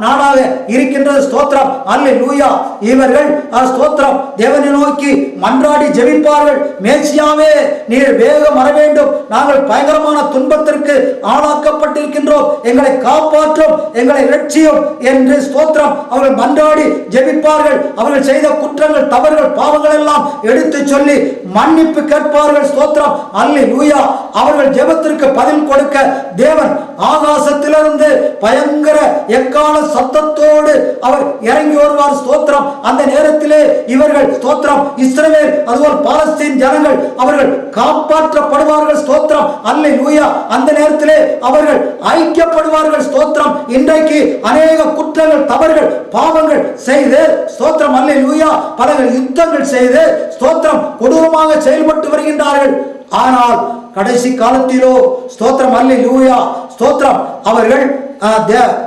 நாடாக இருக்கின்றது. ஸ்தோத்திரம், அல்லேலூயா. இவர்கள் ஸ்தோத்திரம் தேவனை நோக்கி மன்றாடி ஜெபிப்பார்கள். மேசியாவே, நீர் வேகம் வர வேண்டும், நாங்கள் பயங்கரமான துன்பத்திற்கு ஆளாக்கப்பட்டிருக்கின்றோம், எங்களை காப்பாற்றும், எங்களை இரட்சியும் என்று ஸ்தோத்திரம் அவர்கள் மன்றாடி ஜெபிப்பார்கள். அவர்கள் செய்த குற்றங்கள், தவறுகள், பாவங்கள் எல்லாம் எடுத்து சொல்லி மன்னிப்பு கேட்பார்கள். ஸ்தோத்திரம், அல்லேலூயா. அவர்கள் ஜெபத்திற்கு பதில் கொடுக்க தேவன் ஆகாசத்திலிருந்து பயங்கர எக்கால சத்தத்தோடு அவர் இறங்கி வருவார். ஸ்தோத்திரம் அந்த நேரத்திலே இவர்கள் ஸ்தோத்திரம் இஸ்ரவேல் அதுபோல் பாலஸ்தீன் ஜனங்கள் அவர்கள் காப்பாற்றப்படுவார்கள். ஸ்தோத்திரம், அல்லேலூயா. அந்த நேரத்திலே அவர்கள் ஐக்கியப்படுவார்கள். ஸ்தோத்திரம் இன்றைக்கு அநேக குற்றங்கள், தவறுகள், பாவங்கள் செய்து ஸ்தோத்திரம், அல்லேலூயா, பல யுத்தங்கள் செய்து ஸ்தோத்திரம் கொடூரமாக செயல்பட்டு வருகின்றார்கள். ஆனால் கடைசி காலத்திலோ ஸ்தோத்திரம், அல்லேலூயா, ஸ்தோத்திரம் அவர்கள்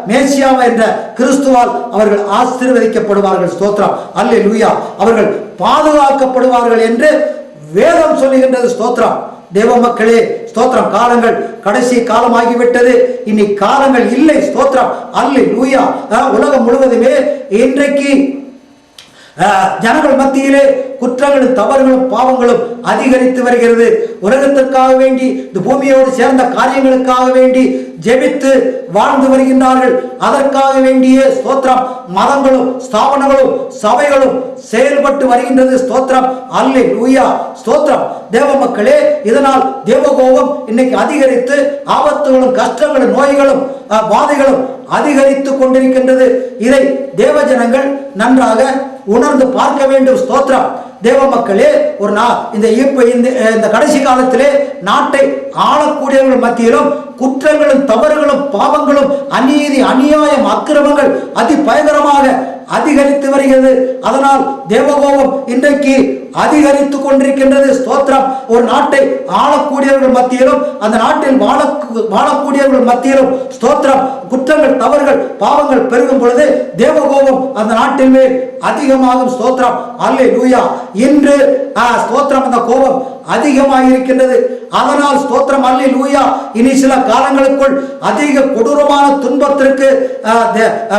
மேசியா என்ற கிறிஸ்துவால் அவர்கள் ஆசீர்வதிக்கப்படுவார்கள். ஸ்தோத்திரம், அல்லேலூயா. அவர்கள் பாதுகாக்கப்படுவார்கள் என்று வேதம் சொல்லுகின்றது. ஸ்தோத்திரம் தேவ மக்களே, ஸ்தோத்திரம் காலங்கள் கடைசி காலமாகிவிட்டது, இனி காலங்கள் இல்லை. ஸ்தோத்திரம், அல்லேலூயா. உலகம் முழுவதுமே இன்றைக்கு ஜனங்கள் மத்தியிலே குற்றங்களும் தவறுகளும் பாவங்களும் அதிகரித்து வருகிறது. உலகத்திற்காக வேண்டி, இந்த பூமியோடு சேர்ந்த காரியங்களுக்காக வேண்டி ஜெபித்து வாழ்ந்து வருகின்றார்கள். அதற்காக வேண்டிய ஸ்தோத்திரம் மதங்களும் ஸ்தாபனங்களும் சபைகளும் செயல்பட்டு வருகின்றது. ஸ்தோத்திரம், அல்லேலூயா, ஸ்தோத்திரம். தேவ மக்களே, இதனால் தேவகோபம் இன்னைக்கு அதிகரித்து ஆபத்துகளும் கஷ்டங்களும் நோய்களும் பாதைகளும் அதிகரித்து கொண்டிருக்கின்றது. இதை தேவ ஜனங்கள் நன்றாக உணர்ந்து பார்க்க வேண்டும். ஸ்தோத்திரம். தேவ மக்களே, ஒரு இந்த கடைசி காலத்திலே நாட்டை ஆளக்கூடியவர்கள் மத்தியிலும் குற்றங்களும் தவறுகளும் பாவங்களும் அநீதி அநியாயம் அக்கிரமங்கள் அதிபயங்கரமாக அதிகரித்து வருகிறது. அதனால் தேவகோபம் இன்றைக்கு அதிகரித்து கொண்டிருக்கின்றது. ஸ்தோத்திரம். ஒரு நாட்டை ஆளக்கூடியவர்கள் மத்தியிலும் அந்த நாட்டில் வாழக்கூடியவர்கள் மத்தியிலும் ஸ்தோத்திரம் குற்றங்கள் தவறுகள் பாவங்கள் பெருகும் பொழுது தேவகோபம் அந்த நாட்டின் மேல் அதிகமாகும். ஸ்தோத்திரம், அல்லேலூயா. இன்று ஸ்தோத்திரம் அந்த கோபம் அதிகமாக இருக்கின்றது. அதனால் ஸ்தோத்திரம், அல்லேலூயா, இனி சில காலங்களுக்குள் அதிக கொடூரமான துன்பத்திற்கு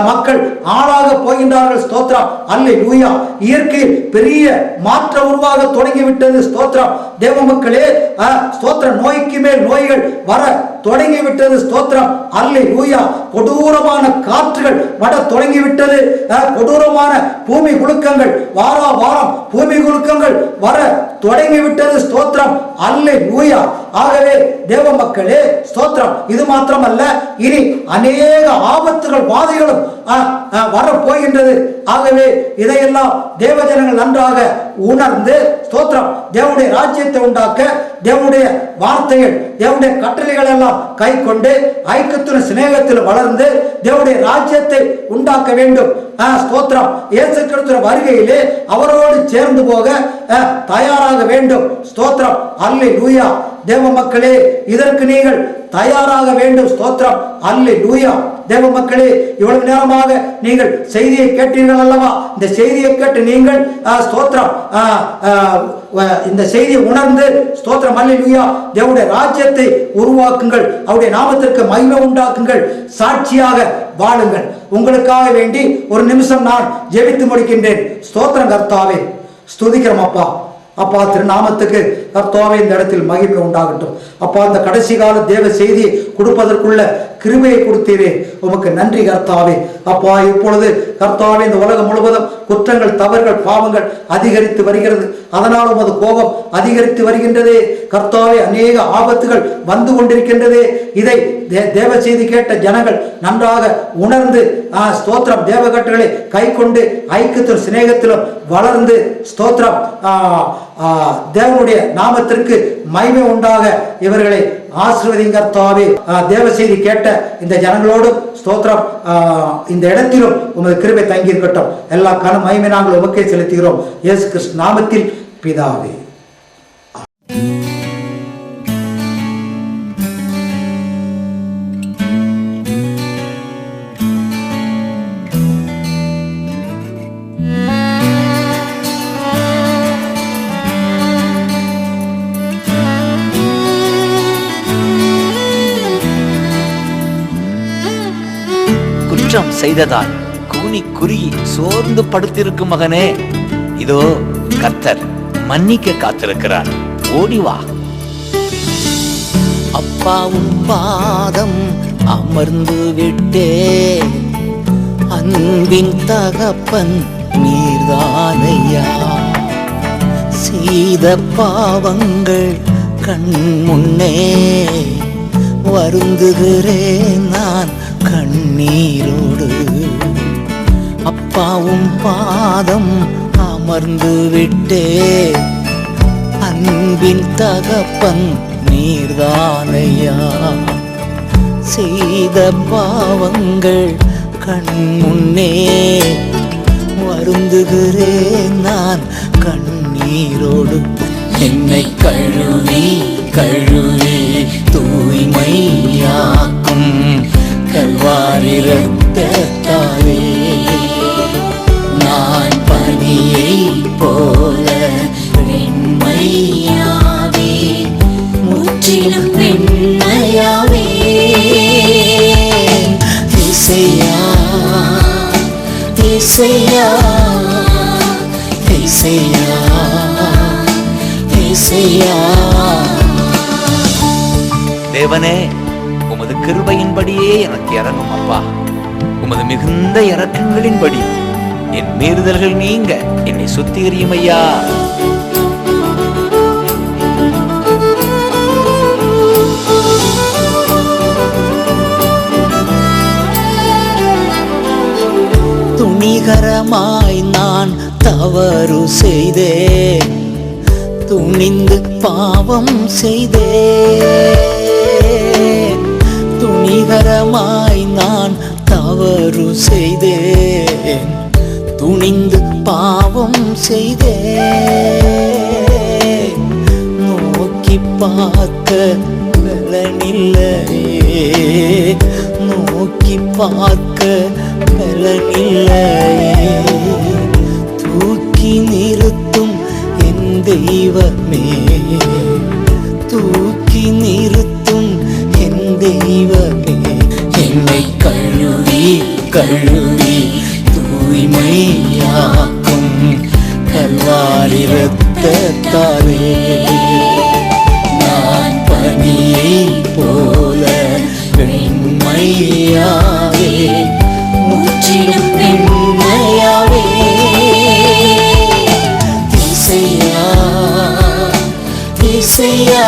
மக்கள் ஆளாக போகின்றார்கள். ஸ்தோத்திரம், அல்லேலூயா. இயற்கையில் பெரிய மாற்றம் உருவாக தொடங்கிவிட்டது. ஸ்தோத்திரம். தேவ மக்களே, ஸ்தோத்திரம், நோய்க்கு மேல் நோய்கள் வர தொடங்கிவிட்டது. ஸ்தோத்திரம், அல்லேலூயா. கொடூரமான காற்றுகள் வர தொடங்கிவிட்டது. கொடூரமான பூமி குலுக்கங்கள் வாரா வாரம் பூமி குலுக்கங்கள் வர தொடங்கிவிட்டது. ஸ்தோத்திரம், அல்லேலூயா. ஆகவே தேவ மக்களே, ஸ்தோத்திரம், இது மாத்திரமல்ல, இனி அநேக ஆபத்துகள் வாதைகளும் வரப்போகின்றது. ஆகவே இதையெல்லாம் தேவ ஜனங்கள் நன்றாக உணர்ந்து ஸ்தோத்திரம் தேவனுடைய ராஜ்யத்தை உண்டாக்க தேவனுடைய வார்த்தைகள் தேவனுடைய கட்டளைகள் எல்லாம் கை கொண்டு ஐக்கியத்துடன் சிநேகத்தில் வளர்ந்து தேவனுடைய ராஜ்யத்தை உண்டாக்க வேண்டும். ஸ்தோத்திரம். இயேசு கிறிஸ்துவின் வருகையிலே அவரோடு சேர்ந்து போக தயாராக வேண்டும். ஸ்தோத்திரம், அல்லேலூயா. தேவ மக்களே, இதற்கு நீங்கள் தயாராக வேண்டும். ஸ்தோத்திரம், அல்லேலூயா. தேவ மக்களே, இவ்வளவு நேரமாக நீங்கள் செய்தியை கேட்டீர்கள் அல்லவா? இந்த செய்தியை கேட்டு நீங்கள் ஸ்தோத்திரம் இந்த செய்தியை உணர்ந்து ஸ்தோத்திரம், அல்லேலூயா, தேவனுடைய ராஜ்யத்தை உருவாக்குங்கள். அவருடைய நாமத்திற்கு மகிமை உண்டாக்குங்கள். சாட்சியாக வாழுங்கள். உங்களுக்காக வேண்டி ஒரு நிமிஷம் நான் ஜெபித்து முடிக்கின்றேன். ஸ்தோத்திரம் கர்த்தாவே, ஸ்துதிக்கிறோம் அப்பா. அப்பா, திருநாமத்துக்கு கர்த்தாவே இந்த இடத்தில் மகிமை உண்டாகட்டும். அப்பா, இந்த கடைசி கால தேவ செய்தியை கொடுப்பதற்குள்ள கிருபையை கொடுத்தீரே, உமக்கு நன்றி கர்த்தாவே. அப்பா, இப்பொழுது கர்த்தாவே இந்த உலகம் முழுவதும் குற்றங்கள் தவறுகள் பாவங்கள் அதிகரித்து வருகிறது. அதனால் உமது கோபம் அதிகரித்து வருகின்றதே கர்த்தாவே. அநேக ஆபத்துகள் வந்து கொண்டிருக்கின்றதே. இதை தேவ செய்தி கேட்ட ஜனங்கள் நன்றாக உணர்ந்து ஸ்தோத்திரம் தேவ கட்டளை கை கொண்டு ஐக்கியத்திலும் சிநேகத்திலும் வளர்ந்து ஸ்தோத்திரம் தேவனுடைய நாமத்திற்கு மகிமை உண்டாக இவர்களை ஆசீர்வதிங்க கர்த்தாவே. தேவ செய்தி கேட்ட இந்த ஜனங்களோடு ஸ்தோத்திரம் இந்த இடத்திலும் உமது கிருபை தங்கி இருக்கட்டும். எல்லா கன மகிமை நாங்கள் உமக்கே செலுத்துகிறோம். இயேசு கிறிஸ்து நாமத்தில் பிதாவே. குற்றம் செய்ததால் கூனி குறுகி சோர்ந்து படுத்திருக்கும் மகனே, இதோ கர்த்தர் மன்னிக்க காத்திருக்கிறார். ஓடிவா. அப்பாவும் பாதம் அமர்ந்து விட்டே, அன்பின் தகப்பன் நீர்தானையா. செய்த பாவங்கள் கண் முன்னே வருந்துகிறேன் நான் கண்ணீரோடு. அப்பாவும் பாதம் அமர்ந்து விட்டே, அன்பின் தகப்பன் நீர்தானையா. செய்த பாவங்கள் கண் முன்னே வருந்துகிறேன் நான் கண்ணீரோடு. என்னை கழுவி கழுவி தூய்மையாக்கும் கல்வாரி இரத்தத்தாலே நான் பனியை போல வெண்மையாவே, முற்றிலும் வெண்மையாவே. இசையா இசையா இசையா இசையா. தேவனே, உமது கிருபையின்படியே எனக்கு இறங்கும் அப்பா. உமது மிகுந்த இரக்கங்களின்படி என் மீறுதல்கள் நீங்க என்னை சுத்திகரியும் ஐயா. துணிகரமாய் நான் தவறு செய்தேன், துணிந்து பாவம் செய்தேன். துணிகரமாய் நான் தவறு செய்தேன், துணிந்து பாவம் செய்தேன். நோக்கி பார்க்க பலனில்லையே, நோக்கி பார்க்க பலனில்லையே. தூக்கி நிறுத்தும் என் தெய்வமே, தூக்கி நிறுத்தும் என் தெய்வமே. என்னை கழுவி கழுவி தூய்மையாக்கும் கல்வாரி இரத்தத்தாலே. நான் பனியை போல வெண்மையாவே, முற்றிலும் வெண்மையாவே. இசையா இசையா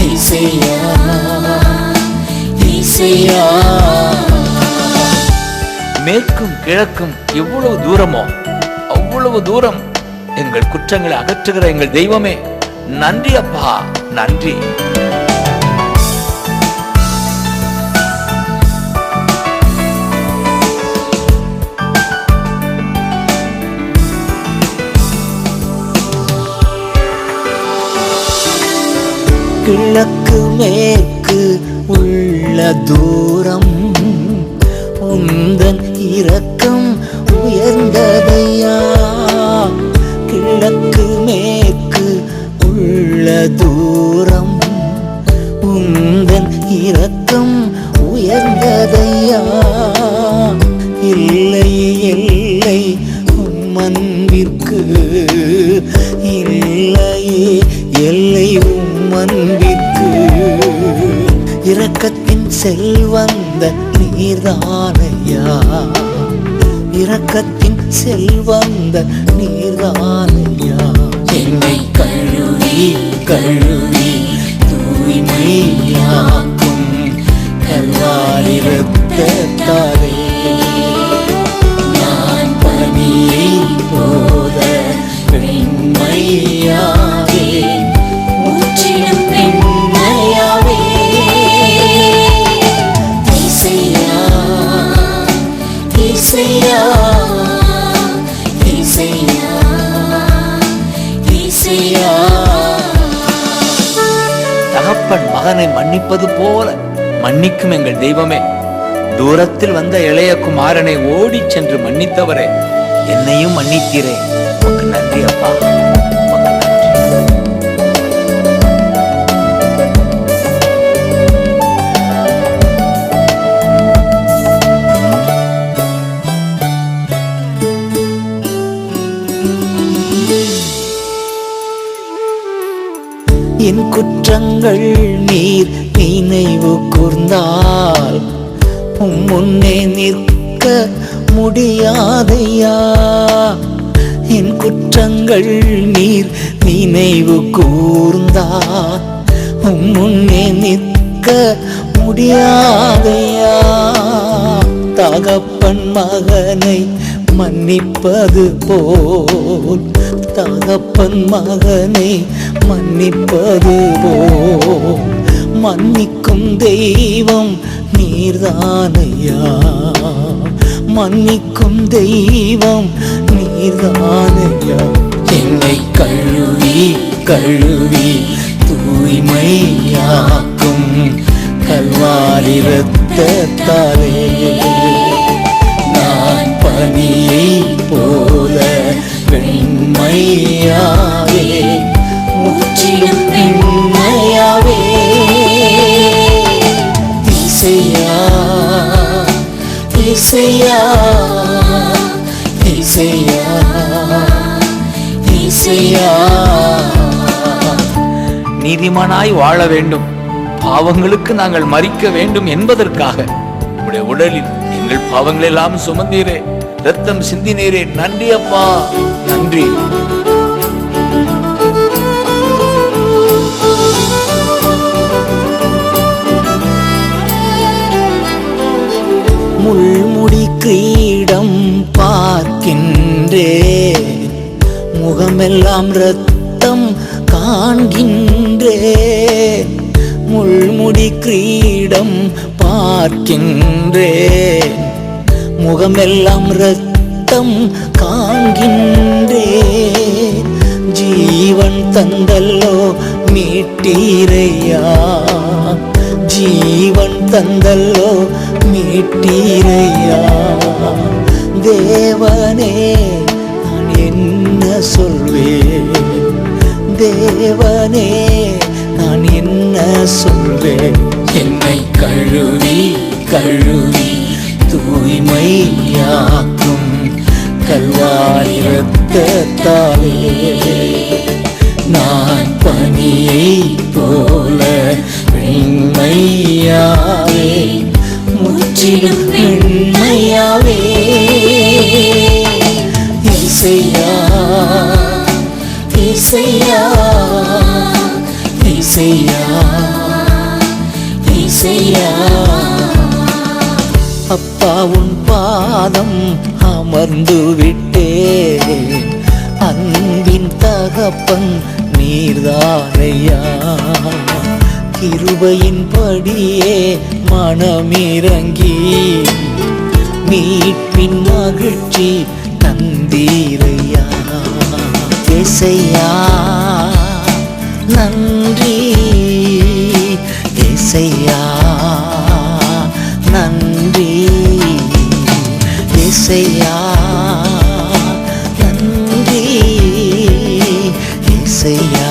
இசையா இசையா. மேற்கும் கிழக்கும் எவ்வளவு தூரமோ அவ்வளவு தூரம் எங்கள் குற்றங்களை அகற்றுகிற எங்கள் தெய்வமே, நன்றி அப்பா, நன்றி. கிழக்கு மேற்கு உள்ள தூரம் உந்தன் இரக்கம் உயர்ந்ததையா. கிழக்கு மேற்கு உள்ள தூரம் உந்தன் இரக்கம் உயர்ந்ததையா. இல்லை இல்லை உம் அன்பிற்கு, இல்லையே எல்லை உம் அன்பிற்கு. இரக்கத்தின் செல்வந்த நீர்தானையா, இரக்கத்தின் செல்வந்த நீர்தானையா. என்னை கழுவி கழுவி தூய்மையாக்கும் கல்வாரி இரத்தத்தாலே. நான் பனியை போல வெண்மையாவே, முற்றிலும் வெண்மையாவே. இசையா இசையா இசையா இசையா. தகப்பன் மகனை மன்னிப்பது போல மன்னிக்கும் எங்கள் தெய்வமே, தூரத்தில் வந்த இளைய குமாரனை ஓடி சென்று மன்னித்தவரே, என்னையும் மன்னித்தீரே. உமக்கு நன்றி அப்பா, உமக்கு நன்றி. என் குற்றங்கள் நீர் நினைவு கூர்ந்தால் உம் முன்னே நிற்க முடியாதையா. என் குற்றங்கள் நீர் நினைவு கூர்ந்தால் உம் முன்னே நிற்க முடியாதையா. தகப்பன் மகனை மன்னிப்பது போல், தகப்பன் மகனை மன்னிப்பது போல் மன்னிக்கும் தெய்வம் நீர்தானையா. மன்னிக்கும் தெய்வம் நீர்தானையா. என்னை கழுவி கழுவி தூய்மையாக்கும் கல்வாரி இரத்தத்தாலே. நான் பனியை போல வெண்மையாவே, முற்றிலும் வெண்மையாவே. இசையா இசையா இசையா இசையா. நீதிமானாய் வாழ வேண்டும், பாவங்களுக்கு நாங்கள் மரிக்க வேண்டும் என்பதற்காக உடைய உடலில் எங்கள் பாவங்கள் எல்லாம் சுமந்தீரே, ரத்தம் சிந்தினீரே. நன்றி அப்பா, நன்றி. முள்முடி கிரீடம் பார்க்கின்றே, முகமெல்லாம் இரத்தம் காண்கின்றே. முள்முடி கிரீடம் பார்க்கின்றே, முகமெல்லாம் இரத்தம் காண்கின்றே. ஜீவன் தந்தல்லோ மீட்டீரையா, ஜீவன் தந்தல்லோ மீட்டீரையா. தேவனே நான் என்ன சொல்வேன், தேவனே நான் என்ன சொல்வேன். என்னை கழுவி கழுவி தூய்மையாக்கும் கல்வாரி இரத்தத்தாலே நான் பனியை போல வெண்மையாவே, முற்றிலும் வெண்மையாவே. இசையா இசையா இசையா இசையா. அப்பா உன் பாதம் அமர்ந்து விட்டேன், அன்பின் தகப்பன் நீர்தானையா. கிருபையின் படியே மனமிறங்கி மீட்பின் மகிழ்ச்சி தந்தீரையா. இசையா நன்றி, இசையா நன்றி, இசையா நன்றி, இசையா.